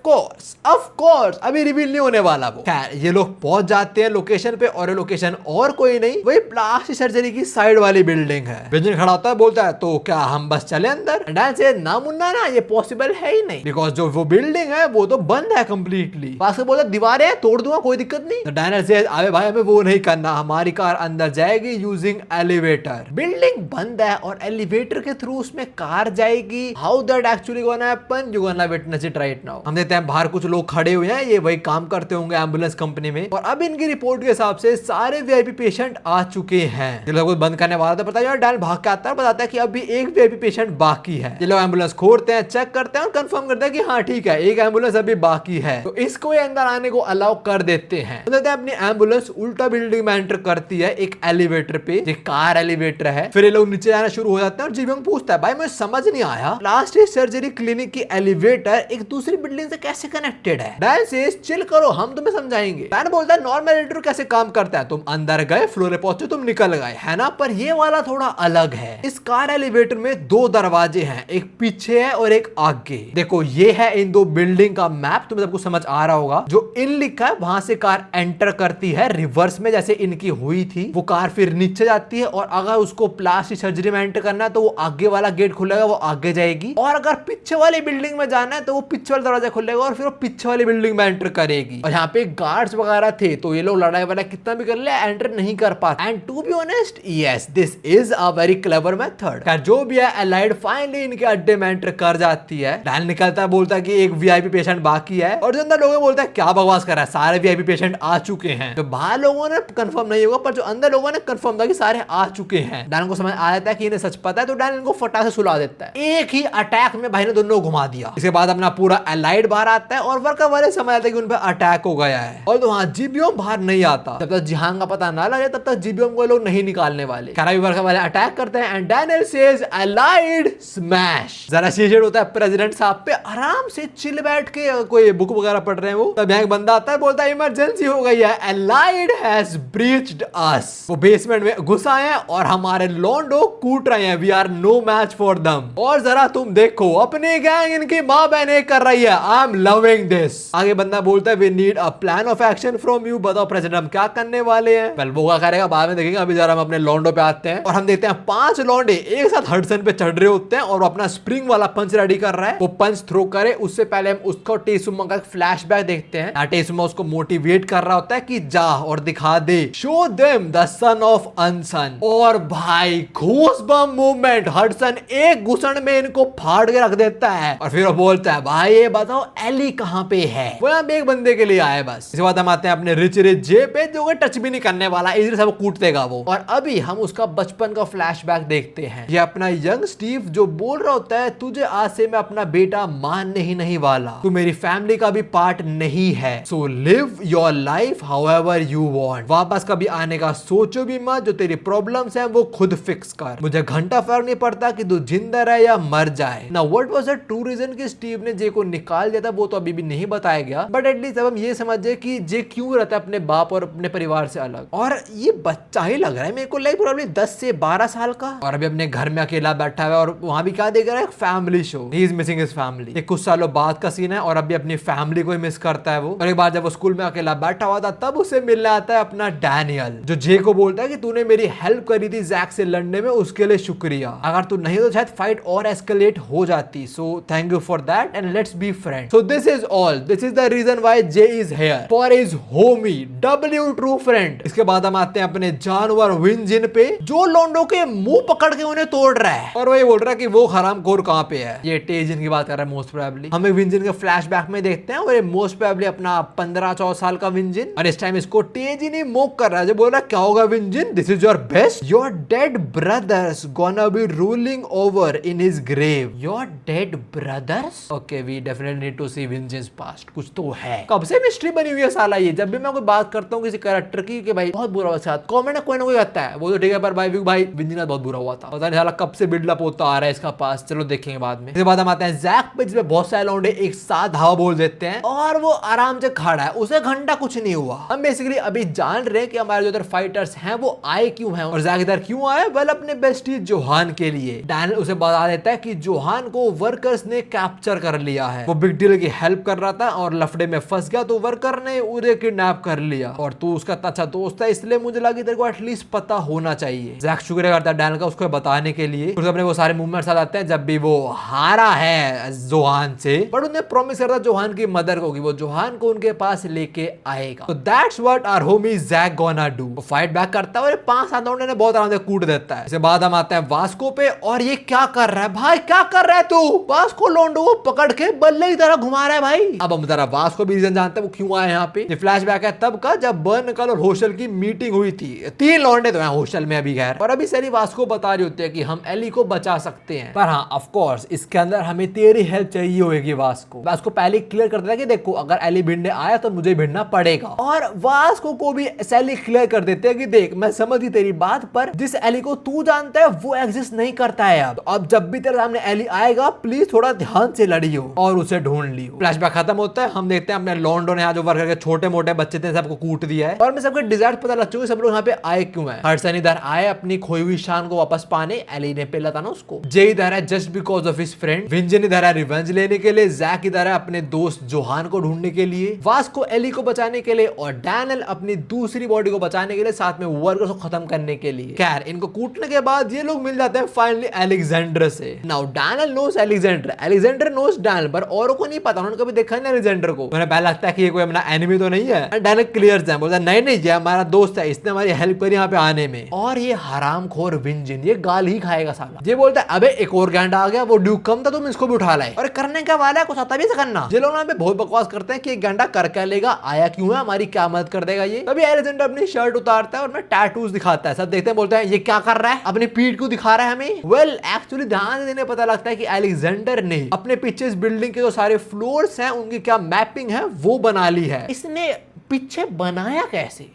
कोर्स अभी रिवील नहीं होने वाला वो। खैर ये लोग पहुंच जाते हैं लोकेशन पे, और लोकेशन और कोई नहीं वही प्लास्टिक सर्जरी की साइड वाली बिल्डिंग है। विजन खड़ा होता है, बोलता है तो क्या हम बस चले अंदर? डैन से ना मुन्ना ना ये पॉसिबल है ही नहीं, बिकॉज जो वो बिल्डिंग है वो तो बंद है कंप्लीटली। पास से बोलता दीवारें तोड़ दूंगा कोई दिक्कत नहीं। तो डैनियल से अबे भाई हमें वो नहीं करना, हमारी कार अंदर जाएगी यूजिंग एलिवेटर। बिल्डिंग बंद है और एलिवेटर के थ्रू उसमें कार जाएगी। How that actually gonna happen, you gonna witness it right now. हम देखते हैं बाहर कुछ लोग खड़े हुए हैं, ये वही काम करते होंगे एम्बुलेंस कंपनी में, और अब इनकी रिपोर्ट के हिसाब से सारे वीआईपी पेशेंट आ चुके हैं। ये लोग बंद करने वाला था, पता है डैन भाग के आता है, बताता है कि अभी एक वीआईपी पेशेंट बाकी है। ये लोग एम्बुलेंस खोलते हैं, चेक करते हैं और कंफर्म करते हैं कि हाँ ठीक है एक एम्बुलेंस अभी बाकी है, तो इसको अंदर आने को अलाउ कर देते हैं। अपनी एम्बुलेंस उल्टा बिल्डिंग में एंटर करती है एक एलिवेटर पे, जो कार एलिवेटर है। फिर ये लोग नीचे जाना शुरू हो जाते हैं और जीवन पूछता है भाई मुझे समझ नहीं आया प्लास्टिक सर्जरी क्लिनिक की एलिवेटर एक दूसरी बिल्डिंग से कैसे कनेक्टेड है? डैन सेज चिल करो, हम तुम्हें समझाएंगे। डैन बोलता है नॉर्मल एलिवेटर कैसे काम करता है, तुम अंदर गए, फ्लोर पे पहुंचे, तुम निकल गए, है ना? पर ये वाला थोड़ा अलग है। इस कार एलिवेटर में दो दरवाजे हैं, एक पीछे है और एक आगे। देखो ये है इन दो बिल्डिंग का मैप, तुम्हें सबको समझ आ रहा होगा। जो इन लिखा है वहां से कार एंटर करती है रिवर्स में, जैसे इनकी हुई थी। वो कार फिर नीचे जाती है और अगर उसको प्लास्टिक सर्जरी में एंटर करना है तो वो आगे वाला गेट खुलेगा, वो आगे जाएगी। और अगर पीछे वाली बिल्डिंग में जाना है तो वो पीछे वाला दरवाजा खुलेगा और फिर वो पीछे वाली बिल्डिंग में एंटर करेगी। और यहाँ पे गार्ड्स वगैरह थे तो ये लोग लड़ाई वाला कितना भी कर ले एंटर नहीं कर पाते। And to be honest yes this is a very clever method. जो भी है एलाइड फाइनली इनके अड्डे में एंटर कर जाती है। डैन निकलता है, बोलता है कि एक वीआईपी पेशेंट बाकी है। और जो अंदर लोगों बोलता है क्या बकवास कर रहा है, सारे वीआईपी पेशेंट आ चुके हैं। जो बाहर लोगों ने कंफर्म नहीं होगा पर जो अंदर लोगों ने कंफर्म था कि सारे आ चुके हैं। डैन को समझ आ जाता है कि इन्हें सच पता है तो डैन इनको फटाक से सुला देता है। एक ही अटैक में भाई ने दोनों को घुमा दिया। इसके बाद अपना पूरा एलाइड बाहर आता है और वर्कर वाले समझ आते हैं कि उन पर अटैक हो गया है। और तो वहां जीबीओम बाहर नहीं आता। जब तक जिहान का पता ना लगे तब तक जीबीओम को लोग नहीं निकालने वाले। खराबी वर्कर वाले अटैक करते हैं and Daniel says allied smash. जरा सीरियस होता है प्रेसिडेंट साहब पे, आराम से चिल बैठ के कोई बुक वगैरह पढ़ रहे हैं वो। तब एक बंदा आता है, बोलता है इमरजेंसी हो गई है, एलाइड हैज ब्रीच्ड अस। वो बेसमेंट में घुस आए हैं और हमारे लोंडो कूट रहे हैं। We are no match for them. और जरा तुम देखो अपनी गैंग इनकी मां बहन कर रही है। I am loving this. आगे बंदा बोलता है we need a plan of action from you. बताओ प्रेसिडेंट हम क्या करने वाले हैं? वेल वो क्या करेगा बाद में देखेंगे। अभी जरा हम अपने लोंडो पे आते हैं और हम देखते हैं 5 लौंडे एक साथ हडसन पे चढ़ रहे होते हैं और वो अपना स्प्रिंग वाला पंच रेडी कर रहा है। वो पंच थ्रो करे उससे पहले हम उसको टेसुमा का फ्लैशबैक देखते हैं। टेसुमा उसको मोटिवेट कर रहा होता है कि जा और दिखा दे, show them the son of Anson. और भाई घूसबम्प मूवमेंट, हडसन एक घुसण में इनको फाड़ के रख देता है। और फिर वो बोलता है भाई ये बताओ एली कहां पे है? वो यहाँ एक बंदे के लिए आए बस। इसके बाद हम आते हैं अपने रिच रिच जे पे जो कि टच भी नहीं करने वाला, इधर सब कूट देगा वो। और अभी हम उसका बचपन का फ्लैशबैक देखते हैं। ये अपना यंग स्टीव जो बोल रहा होता है तुझे आज से मैं अपना बेटा मानने ही नहीं वाला, तू मेरी फैमिली का भी पार्ट नहीं है, so live your life however you want. वापस कभी आने का सोचो भी मत, जो तेरी प्रॉब्लम्स हैं वो खुद फिक्स कर, मुझे घंटा फर्क नहीं पड़ता कि तू जिंदा रहे या मर जाए। ना what was the true reason कि स्टीव ने जे को निकाल दिया था वो तो अभी भी नहीं बताया गया, बट एटलीस्ट अब हम ये समझे कि जे क्यों रहता है अपने बाप और अपने परिवार से अलग। और ये बच्चा ही लग रहा है मेरे को, लाइक प्रॉब्ली 10 से 12 साल का, और अभी अपने घर में अकेला बैठा हुआ है। और वहां भी क्या देख रहा है, family show, he is missing his family. कुछ सालों बाद का सीन है और अभी अपनी फैमिली को ही मिस करता है वो। और एक बार जब वो स्कूल में अकेला बैठा हुआ था तब उसे मिलने आता है अपना डैनियल, जो जे को बोलता है कि तूने मेरी हेल्प करी थी जैक से लड़ने में, उसके लिए शुक्रिया, अगर तू नहीं तो शायद फाइट और एस्केलेट हो जाती, so thank you for that and let's be friends. So this is all, this is the reason why J is here, for his homie W true friend. इसके बाद हम आते हैं अपने जानवर विंजिन पे, जो लोंडो के मुंह पकड़ के उन्हें तोड़ रहा है और वो ये बोल रहा है कि वो हरामखोर कहां पे है। ये टेजिन की बात कर रहा है मोस्ट प्रोबेबली। हम एक विंजिन के फ्लैशबैक में देखते हैं और ये मोस्ट प्रोबेबली अपना 15-14 साल का विंजिन, और इस टाइम इसको टेजिन ही मोक कर रहा है, जो बोल रहा है क्या होगा Vinjin, this is your best, your dead brothers gonna be ruling over in his grave. Your dead brothers, okay we definitely need to see Vinjin's past, कुछ तो है। कब से मिस्ट्री बनी हुई है साला ये, जब भी मैं कोई बात करता हूँ किसी कैरेक्टर की कि भाई बहुत बुरा हुआ साथ, कमेंट में कोई ना कोई आता है वो तो ठीक है, पर भाई विंजिन बहुत बुरा हुआ था, पता नहीं साला कब से बिल्डअप होता आ रहा है इसका पास, चलो देखेंगे बाद में। इसके बाद हम आते हैं जैक पे, जिसमें बहुत सारे लौंडे एक साथ हवा बोल देते हैं और वो आराम से खड़ा है, उसे घंटा कुछ नहीं हुआ। हम बेसिकली अभी जान रहे हैं कि हमारे जो इधर फाइटर्स हैं वो आए क्यों हैं और जैक इधर क्यों आए, वेल अपने बेस्टी जोहान के लिए। डैनियल उसे बता देता है कि जोहान को वर्कर्स ने कैप्चर कर लिया है, वो बिग डील की हेल्प कर रहा था और लफड़े में फंस गया तो वर्कर ने उसे किडनैप कर लिया, और तू उसका अच्छा दोस्त है इसलिए मुझे लगी तेरे को एटलीस्ट पता होना चाहिए। जैक शुक्रिया करता है डैनियल का उसको बताने के लिए। फिर अपने वो सारे मूवमेंट्स आ जाते हैं जब भी वो हारा है जोहान से, बट उन्हें प्रॉमिस करता जोहान की मदर को कि वो जोहान को उनके पास लेके आएगा। तो that's what our homie Jack gonna do. वो फाइट बैक करता है और 5-7 राउंड ने बहुत आराम से कूट देता है। इसके बाद हम आते हैं वास्को पे, और ये क्या कर रहा है भाई, क्या कर रहा है तू? वास्को लोंडो को पकड़ के बल्ले की तरह घुमा रहा है भाई। अब हम जरा वास्को भी रीजन जानते हैं वो क्यों आया यहाँ पे। ये फ्लैशबैक है तब का जब बर्नकल और होशल की मीटिंग हुई थी। 3 लौंडे तो हैं होशल में अभी खैर, और अभी सैली वास्को बता रही होती है कि हम एली को बचा सकते हैं, पर हाँ ऑफ कोर्स इसके अंदर हमें तेरी हेल्प चाहिए होगी। वास्को पहले क्लियर कर देता है कि देखो अगर एली भिड़ने आया तो मुझे भिड़ना पड़ेगा, और वास्को को भी सैली क्लियर कर देते हैं कि देख मैं समझी तेरी बात, पर जिस एली को तू जानता है वो एग्जिस्ट नहीं करता है अब जब भी तेरे सामने एली आएगा प्लीज थोड़ा ध्यान से लड़ियो और उसे ढूंढ ढूंढ ली हो। फ्लैशबैक खत्म होता है, हम देखते हैं अपने लॉन्डो ने यहाँ जो वर्कर के छोटे मोटे बच्चे थे सबको कूट दिया है और मैं सबके डिजायर पता लग चुके सब लोग यहाँ पे आए क्यों है। हडसन इधर आए अपनी खोई हुई शान को वापस पाने, एली ने पहला था ना उसको। जे इधर है just because of his friend, Vinjin इधर है रिवेंज लेने के लिए, जैक इधर है अपने दोस्त जोहान को ढूंढने के लिए, वास्को एली को बचाने के लिए और डैनियल अपनी दूसरी बॉडी को बचाने के लिए, साथ में वर्कर्स को खत्म करने के लिए। खैर इनको कूटने के बाद ये लोग मिल जाते हैं फाइनली अलेक्जेंडर से। Now Daniel knows Alexander, Alexander knows Daniel, पर औरों को नहीं पता, उन्होंने कभी देखा नहीं अलेक्जेंडर को। उन्हें पहले लगता है कि ये कोई अपना एनिमी तो नहीं है। डैनियल क्लियर है, बोलता है नहीं ये हमारा दोस्त है, इसने हमारी हेल्प करी यहाँ पे आने में। और ये हरामखोर विंजन ये गाल ही खाएगा साला। ये बोलता है अबे एक और गैंडा आ गया, वो ड्यूक कम था तुम इसको भी उठा लाए। और करने का वाला है कुछ आता भी करना। ये लोग यहाँ पे बहुत बकवास करते हैं कि एक गैंडा कर क्या लेगा, आया क्यों है, हमारी क्या मदद कर देगा ये। तभी अलेक्जेंडर अपनी शर्ट उतारता है और मैं टैटूज दिखाता है। सब देखते हैं, बोलते हैं ये क्या कर रहा है, अपनी पीठ क्यों दिखा रहा है हमें। वेल एक्चुअली ध्यान देने पता लगता है कि अलेक्जेंडर ने अपने पीछे इस बिल्डिंग के जो सारे फ्लोर्स हैं उनकी क्या मैपिंग है वो बना ली है। इसने पीछे बनाया कैसे,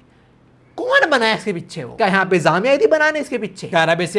कौन बनाया इसके पीछे, वो क्या यहाँ पे जामिया थी बनाने इसके पीछे।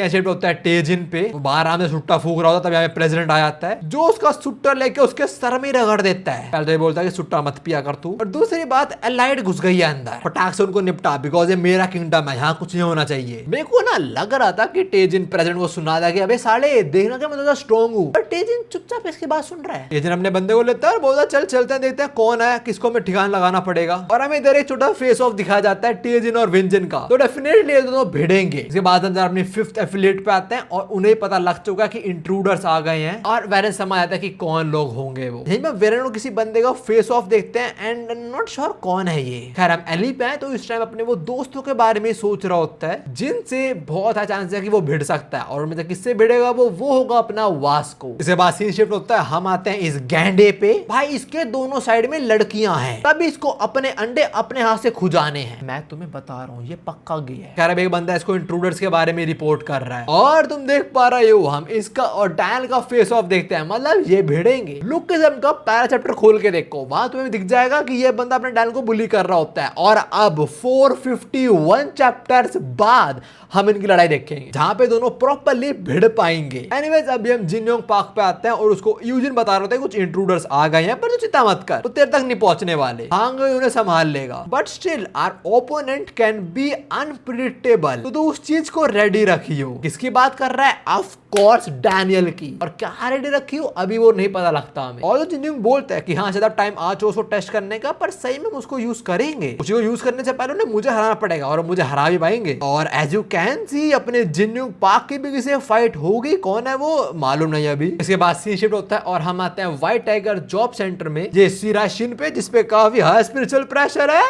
शिफ्ट होता है टेजिन पे, वो बाहर आने सुट्टा फूक रहा होता है, तब यहाँ पे प्रेसिडेंट आ जाता है जो उसका सुट्टा लेके उसके सर में रगड़ देता है। पहले तो ये बोलता है कि सुट्टा मत पिया कर तू, और दूसरी बात एलाइड घुस गई है अंदर, फटाक से उनको निपटा, बिकॉज ये मेरा किंगडम है, यहाँ कुछ नहीं होना चाहिए। मेरे को ना लग रहा था कि टेजिन प्रेसिडेंट को सुना था कि अबे साले देखना क्या मैं स्ट्रॉन्ग हूँ, पर टेजिन चुपचाप इसकी बात सुन रहा है। टेजिन अपने बंदे को लेता है और बोलता चल चलते हैं, देखते हैं कौन है, किसको हमें ठिकाना लगाना पड़ेगा। और हमें इधर एक छोटा फेस ऑफ दिखाया जाता है टेजिन और विंजन का, तो डेफिनेटली ये दोनों भिड़ेंगे। इसके बाद हम अपनी 5th एफिलिएट पे आते हैं और उन्हें पता लग चुका है कि इंट्रूडर्स आ गए हैं और वेरन समझ आता है कि कौन लोग होंगे वो। यहीं पे वेरन को किसी बंदे का फेस ऑफ देखते हैं एंड नॉट श्योर कौन है ये। खैर हम एली पे हैं तो इस टाइम अपने वो दोस्तों के बारे में सोच रहा होता है जिनसे बहुत अच्छा चांस है कि वो भिड़ सकता है, और उनमें किससे भिड़ेगा वो होगा अपना वास्को। इसके बाद सीन शिफ्ट होता है, हम आते हैं इस गैंडे पे। भाई इसके दोनों साइड में लड़कियां हैं, तब इसको अपने अंडे अपने हाथ से खुजाने हैं। मैं तुम्हें बता रहा हूँ ये पक्का गया है। खैर एक बंदा इसको इंट्रूडर्स के बारे में रिपोर्ट कर रहा है और तुम देख पा रहे हो हम इसका और डैनियल का फेस ऑफ देखते हैं, मतलब ये भिड़ेंगे। लुकिज्म का पहला चैप्टर खोल के देखो, वहां तुम्हें दिख जाएगा कि ये बंदा अपने डैनियल को बुली कर रहा होता है। और अब 451 चैप्टर्स बाद हम इनकी लड़ाई देखेंगे जहां पे दोनों प्रॉपर्ली भिड़ पाएंगे। एनीवेज अभी हम जिनयोंग पार्क पे आते हैं और उसको यूजिन बता रहे होते हैं कुछ इंट्रूडर्स आ गए हैं, पर तू चिंता मत कर, तो तेरे तक नहीं पहुंचने वाले, हांग उन्हें संभाल लेगा। But still our opponent can be unpredictable, तो उस चीज को रेडी रखियो। किसकी बात कर रहा है, ऑफ कोर्स डैनियल की। और क्या रेडी रखी हो अभी वो नहीं पता लगता हमें। और जिनयोंग बोलता है कि हाँ शायद टाइम आ चुका उसको टेस्ट करने का, पर सही में उसको यूज करेंगे। उसको यूज करने से पहले उन्हें मुझे हराना पड़ेगा और मुझे हरा भी पाएंगे। और एज यू कैन सी अपने जिनयोंग पार्क की भी किसी फाइट होगी, कौन है वो मालूम नहीं अभी। इसके बाद सीन शिफ्ट होता है और हम आते हैं व्हाइट टाइगर जॉब सेंटर में, ये सिराशिन पे, जिसपे काफी हाई स्पिरिचुअल प्रेशर है।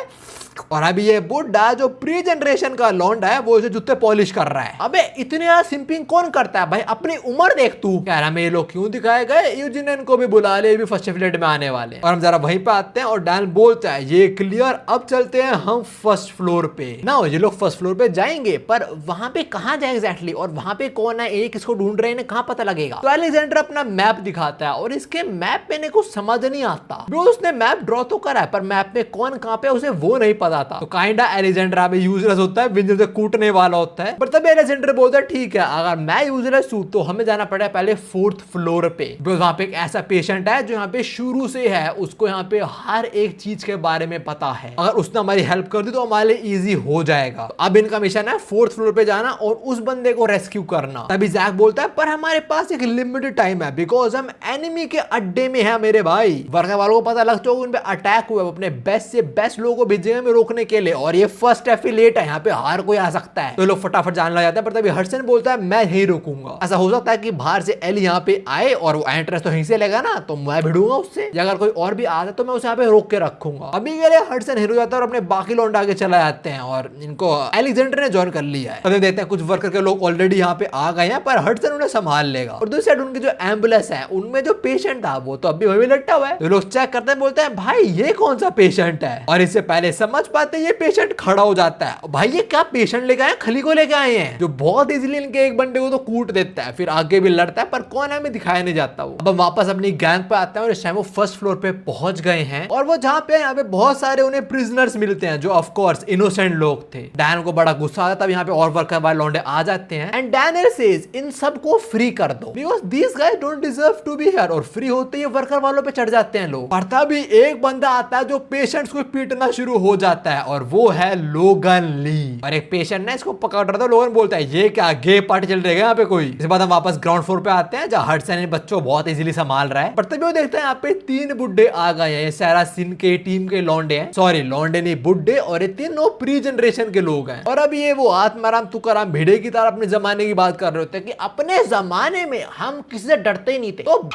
और अभी ये बुड्ढा जो प्री जनरेशन का लौंडा है वो इसे जूते पॉलिश कर रहा है। अबे इतने ज्यादा सिंपिंग कौन करता है भाई, अपनी उम्र देख तू। कह रहा ये लोग क्यों दिखाए गए, यूजिन इनको भी बुला ले, भी फर्स्ट एफिलिएट में आने वाले। और हम जरा वहीं पे आते हैं और डैन बोलता है ये क्लियर, अब चलते हैं हम फर्स्ट फ्लोर पे। ना ये लोग फर्स्ट फ्लोर पे जाएंगे, पर वहां पे कहां जाए एग्जैक्टली, और वहां पे कौन है, एक किसको ढूंढ रहे हैं, कहां पता लगेगा। तो अलेक्जेंडर अपना मैप दिखाता है और इसके मैप पे ने कुछ समझ नहीं आता। उसने मैप ड्रॉ तो करा है पर मैप में कौन कहां पे उसे वो नहीं पता था। तो काइंडा अलेक्जेंडर अभी यूजलेस होता है, विंजन से कूटने वाला होता है। पर तभी अलेक्जेंडर बोलता है ठीक है अगर मैं यूजलेस हूं तो हमें जाना पड़ेगा पहले 4th फ्लोर पे, वहां पे एक ऐसा पेशेंट है जो यहाँ पे शुरू से है, उसको यहाँ पे हर एक चीज के बारे में पता है। अगर उसने हमारी हेल्प कर दी तो हमारे लिए इजी हो जाएगा। तो अब इनका मिशन है 4th फ्लोर पे जाना और उस बंदे को रेस्क्यू करना। तभी जैक बोलता है पर हमारे पास एक लिमिटेड टाइम है, बिकॉज हम एनिमी के अड्डे में है मेरे भाई। वर्कर वालों को पता लग चुका उन पे अटैक हुआ, अपने बेस्ट से बेस्ट लोगों को भेजेंगे हमें रोकने के लिए, और ये फर्स्ट एफिलिएट है, यहाँ पे हर कोई आ सकता है। तो लोग फटाफट जाने लग जाते हैं। पर तभी हडसन बोलता है मैं यहीं रुकूंगा। ऐसा हो सकता है कि बाहर से एली यहाँ पे आए और वो एंट्रेंस तो यहीं से लेगा ना, तो मैं भिड़ूंगा उससे, या अगर कोई और भी आता तो मैं उसे यहाँ पे रोक के रखूंगा। अभी के लिए हडसन हिरो जाता है और अपने बाकी लोग आगे चला जाते हैं और इनको अलेक्जेंडर ने ज्वाइन कर लिया है। तभी देखते हैं कुछ वर्कर के लोग ऑलरेडी यहाँ पे आ गए हैं, पर हडसन उन्हें संभाल लेगा। और दूसरी साइड उनकी जो एम्बुलेंस है उनमें जो पेशेंट था वो तो अभी वही लटका हुआ है। तो लोग चेक करते हैं, बोलते हैं भाई ये कौन सा पेशेंट है, और इससे पहले समझ समझ पाते ये पेशेंट खड़ा हो जाता है। भाई ये क्या पेशेंट लेके आए, खली को लेके आए हैं, जो बहुत इजीली इनके एक बंदे को तो कूट देता है, फिर आगे भी लड़ता है, पर कौन है हमें दिखाया नहीं जाता। वो अब वापस अपनी गैंग पे आते हैं और इस टाइम वो फर्स्ट फ्लोर पे पहुंच गए हैं और वो जहाँ पे यहाँ पे बहुत सारे उन्हें प्रिजनर्स मिलते हैं जो ऑफ कोर्स इनोसेंट लोग थे। डैन को बड़ा गुस्सा आता है, तब यहाँ पे और वर्कर वाले लौंडे आ जाते हैं एंड डैनियल सेज इन सबको फ्री कर दो because these guys don't deserve to be here. और फ्री होते ही वर्कर वालों पे चढ़ जाते हैं लोग। पर तभी एक बंदा आता है जो पेशेंट्स को पीटना शुरू हो जाता है और वो है लोगन ली। और एक पेशेंट ने इसको पकड़ रहा था, लोगन बोलता है ये क्या गे पार्टी चल रही है यहाँ पे कोई। इसके बाद हम वापस ग्राउंड फ्लोर पे आते हैं जहाँ हडसन इन बच्चों बहुत इजीली संभाल रहा है। पर तभी वो देखते हैं यहाँ पे 3 बुड्ढे आ गए हैं, ये सारा सिन के टीम के लौंडे हैं, सॉरी लौंडे नहीं बुड्ढे, और ये तीनों प्री जनरेशन के लोग हैं। और अभी ये वो आत्माराम तुकाराम भिड़े की तरह अपने जमाने की बात कर रहे होते हैं कि अपने जमाने में हम किसी से डरते ही नहीं थे, तो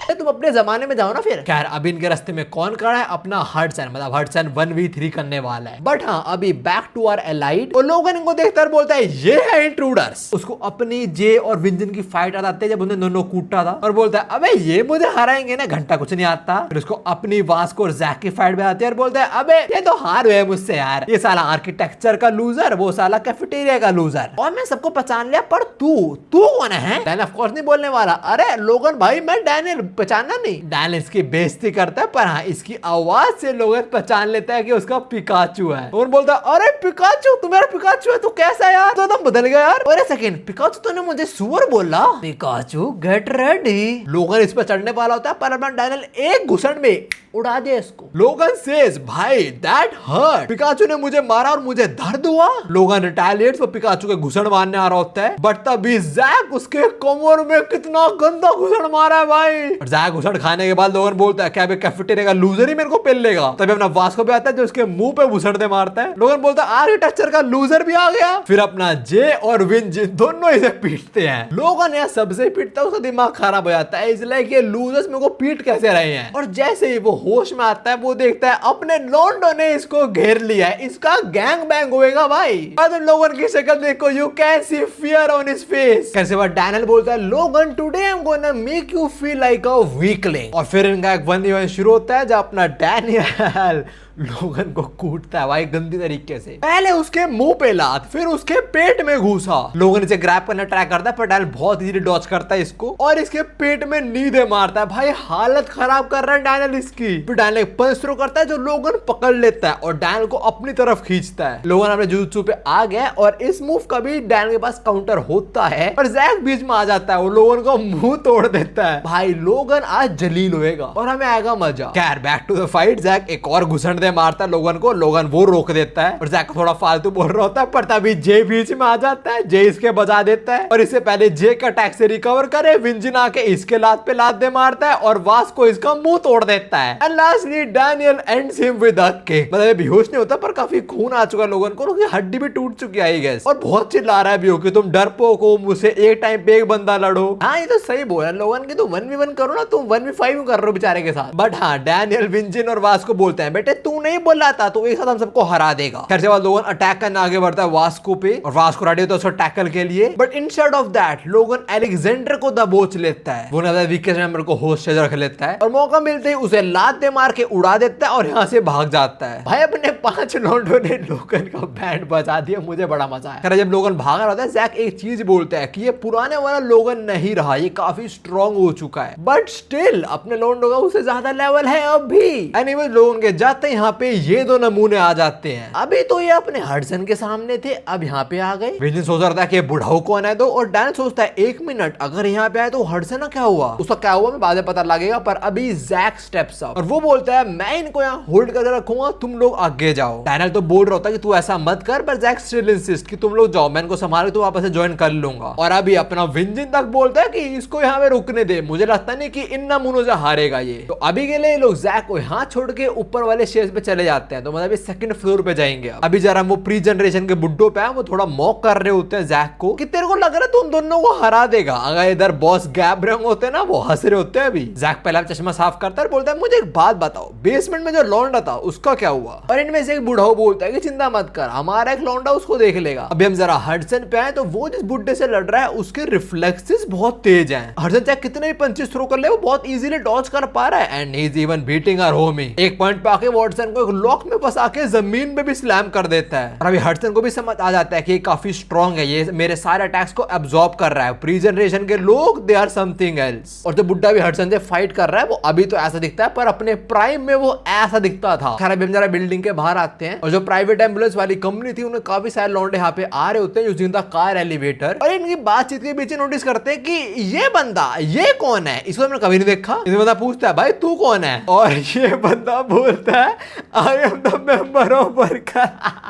तुम अपने जमाने में जाओ ना फिर। खैर अभी इनके रास्ते में कौन खड़ा है, अपना हडसन, मतलब हडसन 1v3 करने वाला है। बट हाँ अभी बैक टू आवर एलाइड, और लोगन इनको देखता है बोलता है ये है इंट्रूडर्स। उसको अपनी जे और विंजन की फाइट आ जाती है जब उन्हें दोनों कूटा था, और बोलता है अबे ये मुझे हराएंगे ना, घंटा कुछ नहीं आता। फिर उसको अपनी वास्को और जैक की फाइट में आती है और बोलता है अबे ये तो हार हुए मुझसे यार, ये साला आर्किटेक्चर का लूजर, वो साला कैफेटेरिया का लूजर, और मैं सबको पहचान लिया, पर तू कौन है? डैन ऑफ कोर्स नहीं बोलने वाला, अरे लोगन भाई मैं डैनियल, पहचाना नहीं। डैनियल इसकी बेइज्जती करता है, पर हाँ इसकी आवाज से लोगन पहचान लेता है कि उसका पिकाचू है। और बोलता है अरे पिकाचू, तू मेरा पिकाचू है, तू कैसा यार, तो एकदम बदल गया यार। अरे सेकंड, पिकाचू तूने मुझे सुअर बोला? Pikachu get ready. लोगन इस पर चढ़ने वाला होता है, पर अपना डैनियल एक घुसन में उड़ा दिया इसको। लोगन सेज भाई दैट हर्ट, पिकाचू ने मुझे मारा और मुझे दर्द हुआ। लोगन रिटेलिएट्स, वो पिकाचू के घुसन मारने आ रहा होता है, बट तभी जैक उसके कमर में कितना गंदा घुसन मारा है भाई। और जैक घुसन खाने के बाद लोगन बोलता है क्या कैफेटेरिया का लूजर ही मेरे को पेल लेगा। तभी अपना वास्को भी आता है जो उसके मुंह पे घुसन दे मारता है। लोगन बोलता है आर्किटेक्चर का लूजर भी आ गया। फिर अपना जे और विंजन दोनों इसे पीटते हैं। लोगन यह सबसे पीटता है, उसका दिमाग खराब हो जाता है, इसलिए कि लूजर्स मेरे को पीट कैसे रहे हैं। और जैसे ही वो होश में आता है वो देखता है अपने लोंडो ने इसको घेर लिया है, इसका गैंग बैंग होएगा भाई। बाद लोगन की शक्ल देखो, you can C fear on his face. कैसे बार डैनियल बोलता है लोगन today I am gonna make you feel like a weakling. और फिर इनका एक 1v1 शुरू होता है जब अपना डैनियल लोगन को कूटता है भाई गंदी तरीके से। पहले उसके मुंह पे लात, फिर उसके पेट में घुसा। लोगन इसे ग्रैब करने ट्राई करता है, पर डैनियल बहुत इजीली डॉज करता है इसको और इसके पेट में नींदे मारता है। भाई हालत खराब कर रहा है डैनियल इसकी। फिर डैनियल एक पंच थ्रो करता है जो लोगन पकड़ लेता है और डैनियल को अपनी तरफ खींचता है। लोगन अपने जुजुत्सु पे आ गया और इस मूव का भी डैनियल के पास काउंटर होता है, पर जैक बीच में आ जाता है, वो लोगन को मुंह तोड़ देता है। भाई लोगन आज जलील होएगा और हमें आएगा मजा। खैर back to the fight, Jack एक और घुसन मारता है लोगन को, लोगन वो रोक देता है और जैक थोड़ा फालतू बोल रहा होता है, पर तभी जे बीच में आ जाता है। जे इसके बजा देता है और इससे पहले जे का अटैक से रिकवर करे विंजन आके इसके लात पे लात दे मारता है और वास्को इसका मुंह तोड़ देता है। And lastly Daniel ends him with a kick. मतलब बेहोश नहीं होता पर काफी खून आ चुका लोगन को, उनकी हड्डी भी टूट चुकी है आई गेस, और बहुत चिल्ला रहा है भी हो कि तुम डरपोक हो, मुझसे एक टाइम पे एक बंदा लड़ो। हाँ ये तो सही बोला लोगन की, तुम 1v1 करो ना, तुम 1v5 कर रहे हो बेचारे के साथ। बट हाँ डैनियल विंजन और वास्को बोलते हैं बेटे तू नहीं बोला था, तो एक साथ हम सबको हरा देगा। खैर से बाद लोगन अटैक करने आगे बढ़ता है वास्को पे और वास्को रेडी होता है उसको टैकल के लिए, बट इंस्टेड ऑफ दैट लोगन अलेक्जेंडर को दबोच लेता है। वो वीकेस्ट मेंबर को होस्ट से रख लेता है और मौका मिलते ही उसे लात दे मार के उड़ा देता है और यहाँ से भाग जाता है। भाई अपने 5 लौंडों ने लोगन का बैंड बजा दिया, मुझे बड़ा मजा आया। जब लोगन भाग रहा था जैक एक चीज बोलता है कि ये पुराने वाला लोगन नहीं रहा, ये काफी स्ट्रॉन्ग हो चुका है, बट स्टिल अपने लौंडों का उससे ज्यादा लेवल है अब भी। एनीवे लोगन के जाते यहाँ पे ये दो नमूने आ जाते हैं। अभी तो ये अपने हडसन के सामने थे, अब यहाँ पे आ गए। विंजन सोच रहा था कि बुढ़ाऊ कौन है, तो और डैन सोचता है 1 मिनट अगर यहाँ पे आए तो हडसन ना क्या हुआ, उसका क्या हुआ मैं बाद में पता लगेगा। पर अभी जैक स्टेप्स अप और वो बोलता है मैं इनको यहाँ होल्ड करके रखूंगा, तुम लोग आगे जाओ। डैनियल तो बोल रहा होता है कि तू ऐसा मत कर, पर जैक स्टिल इंसिस्ट कि तुम लोग जाओ, मैं इनको संभाल तो वापस से ज्वाइन कर लूंगा। और अभी अपना विंजन तक बोलता है कि इसको यहाँ पे रुकने दे, मुझे लगता नहीं कि इन नमूनों से हारेगा ये। तो अभी के लिए लोग जैक को यहाँ छोड़ के ऊपर वाले स्टेज पे चले जाते हैं, तो मतलब सेकंड फ्लोर पे जाएंगे। अभी जरा वो प्री जनरेशन के बुड्ढों पे वो थोड़ा मॉक कर रहे होते हैं जैक को कि तेरे को लग रहा है तू उन दोनों को हरा देगा। अगर इधर बॉस गैब्रंग होते ना वो हंस रहे होते हैं। अभी जैक पहला चश्मा साफ करता है, बोलता है मुझे एक बात बताओ, बेसमेंट में जो लौंडा था उसका क्या हुआ? और इनमें से एक बुढ़ाऊ बोलता है कि चिंता मत कर, हमारा एक लौंडा उसको देख लेगा। अभी हम जरा हडसन पे आए तो वो जिस बुड्ढे से लड़ रहा है उसके रिफ्लेक्सेस बहुत तेज हैं। हडसन चाहे कितने भी पंचेस थ्रो कर ले वो बहुत इजीली डॉज कर पा रहा है and he is even beating our homie. एक पॉइंट पे आके वॉटसन हडसन को एक लॉक में फंसा के जमीन पे भी स्लैम कर देता है। और अभी हडसन को भी समझ आ जाता है कि ये काफी स्ट्रॉन्ग है, ये मेरे सारे अटैक्स को एब्जॉर्ब कर रहा है। प्री जनरेशन के लोग दे आर समथिंग एल्स। और जो बुड्ढा भी हडसन से फाइट कर रहा है वो अभी तो ऐसा दिखता है, पर अपने प्राइम में वो ऐसा दिखता था। खैर अभी हम जरा बिल्डिंग के बाहर आते हैं और जो प्राइवेट एम्बुलेंस वाली कंपनी थी उन्हें काफी सारे लौंडे यहाँ पे आ रहे होते हैं यूजिंग द कार एलिवेटर। और इनकी बातचीत के बीच नोटिस करते हैं कि ये बंदा ये कौन है, इसको हमने कभी नहीं देखा। ये बंदा पूछता है भाई तू कौन है, और ये बंदा बोलता है I am the member of worker.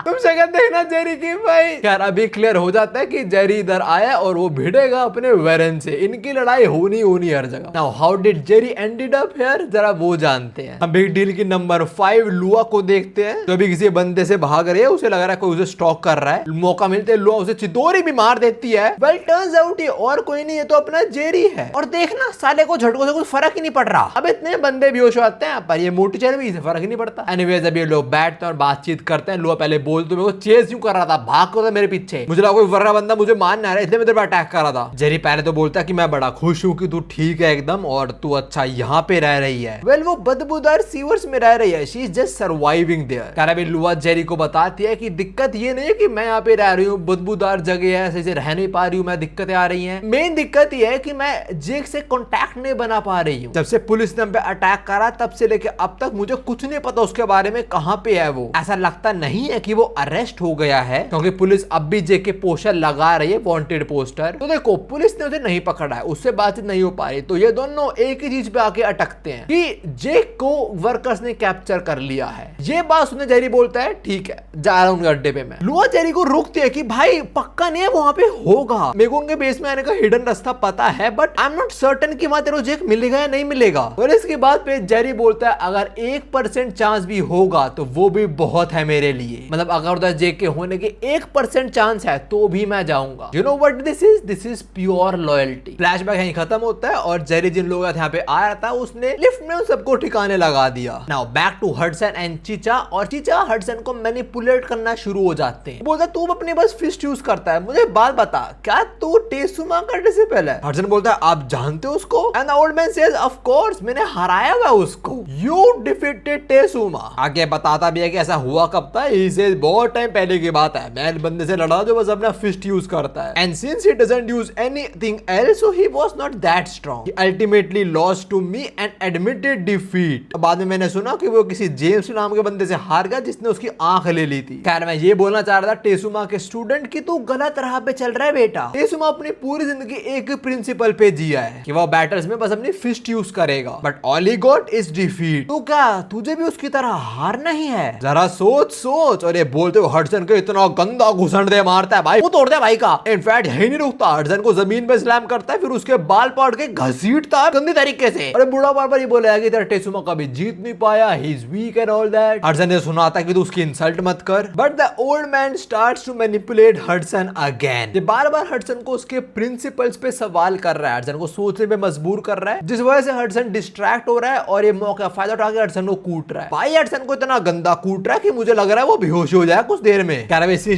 तुम शक्ल देखना जेरी की भाई। खैर अभी क्लियर हो जाता है कि जेरी इधर आया और वो भिड़ेगा अपने वेरन से। इनकी लड़ाई होनी हर जगह। Now how did Jerry ended up here, जरा वो जानते हैं। हम बिग डील की नंबर 5 लुआ को देखते हैं जो अभी किसी बंदे से भाग रही है। उसे लग रहा है कोई उसे स्टॉक कर रहा है। मौका मिलते लुआ उसे चितोरी भी मार देती है। वेल टर्न्स आउट ये और कोई नहीं है तो अपना जेरी है। और देखना साले को झटकों से कुछ फर्क ही नहीं पड़ रहा। अब इतने बंदे बेहोश आते हैं पर ये मोटी चर्बी से फर्क ही नहीं पड़ता। एनीवेज अभी लोग बैठते हैं और बातचीत करते हैं। लुआ पहले बोल तो मेरे को चेज क्यों कर रहा था, भाग को था मेरे पीछे, मुझे लगा कोई वर्रा बंदा मुझे मारने आ रहा है इसलिए मैं तेरे पे अटैक कर रहा था। जेरी पहले तो बोलता है कि मैं बड़ा खुश हूं कि तू ठीक है एकदम और तू अच्छा यहाँ पे रह रही है। वेल वो बदबूदार सीवर्स में रह रही है, she is just surviving there. खैर अभी लुआ जेरी को बताती है कि दिक्कत ये नहीं है कि मैं यहाँ पे रह रही हूँ, बदबूदार जगह है, सही से रह नहीं पा रही हूँ मैं, दिक्कतें आ रही हैं। मेन दिक्कत ये है कि मैं जेक से कॉन्टैक्ट नहीं बना पा रही हूँ। जब से पुलिस ने हम पे अटैक करा तब से लेके अब तक मुझे कुछ नहीं पता उसके बारे में, कहाँ पे है वो। ऐसा लगता नहीं है कि वो अरेस्ट हो गया है क्योंकि पुलिस अब भी जेक के पोस्टर लगा रही है, वांटेड पोस्टर। तो देखो पुलिस ने उसे नहीं पकड़ा है, उससे बातचीत नहीं हो पा रही, तो ये दोनों एक ही चीज पे आके अटकते हैं कि जेक को वर्कर्स ने कैप्चर कर लिया है। ये बात सुनने जेरी बोलता है ठीक है जा रहा हूँ अड्डे पे मैं। लुआ जेरी को रोकती है कि भाई पक्का नहीं है वहां पे होगा, मेरे को उनके बेस में आने का हिडन रास्ता पता है but I am not certain कि वहां तेरे जेक मिलेगा या नहीं मिलेगा। और इसके बाद पे जेरी बोलता है अगर 1% चांस भी होगा तो वो भी बहुत है मेरे लिए, मतलब अगर उधर जेक के होने के 1% चांस है तो भी मैं जाऊंगा। You know what this is pure loyalty. Flashback यहीं खत्म होता है और जेरी जिन लोगों के यहाँ पे आ रहा था उसने लिफ्ट में उन सबको ठिकाने लगा दिया। Now back to Hudson and Chicha. और चीचा हडसन को मैनिपुलेट करना शुरू हो जाते हैं। बोलता तू अपने बस फिस्ट यूज करता है, मुझे बात बता क्या तू टेसुमा का डिसिपल है? हडसन बोलता है आप जानते हो उसको? And the old man says of course मैंने हराया हुआ उसको। You defeated Tesuma. आगे बताता भी है कि ऐसा हुआ कब था। ही सेज बहुत टाइम पहले की बात है, मैं बंदे से लड़ा जो बस अपना फिस्ट यूज करता है। And since he doesn't use anything else so he was not that strong. He ultimately lost to me and admitted defeat. बाद में मैंने सुना कि वो किसी जेम्स नाम के बंदे से हार गया जिसने उसकी आंख ले ली थी। खैर मैं ये बोलना चाह रहा था टेसुमा के स्टूडेंट की तू गलत राह पे चल रहा है बेटा। टेसुमा अपनी पूरी जिंदगी एक प्रिंसिपल पे जिया है कि वो बैटल्स में बस अपनी फिस्ट यूज करेगा but all he got is defeat. तो क्या तुझे भी उसकी तरह हारना ही है? जरा सोच सोच। और ये बोलते हुए हडसन को इतना गंदा घुसण दे मारता है भाई वो तोड़ दे भाई का। इनफैक्ट यही नहीं रुकता, हडसन को जमीन पे स्लैम करता है फिर उसके बाल पाड़ के घसीटता है गंदी तरीके से। अरे बूढ़ा बार बार ये बोलेगा कि तेरा टेसुमा कभी जीत नहीं पाया, he is weak and all that. Hudson ने सुनाता कि तू उसकी इंसल्ट मत कर but the old man starts to manipulate Hudson again. ये बार बार हडसन को उसके प्रिंसिपल्स पे सवाल कर रहा है, हडसन को सोचने पे मजबूर कर रहा है जिस वजह से हडसन डिस्ट्रैक्ट हो रहा है और ये मौका फायदा उठा के हडसन को कूट रहा है। भाई हडसन को इतना गंदा कूट रहा है कि मुझे लग रहा है वो बेहोश हो जाए कुछ देर में। क्या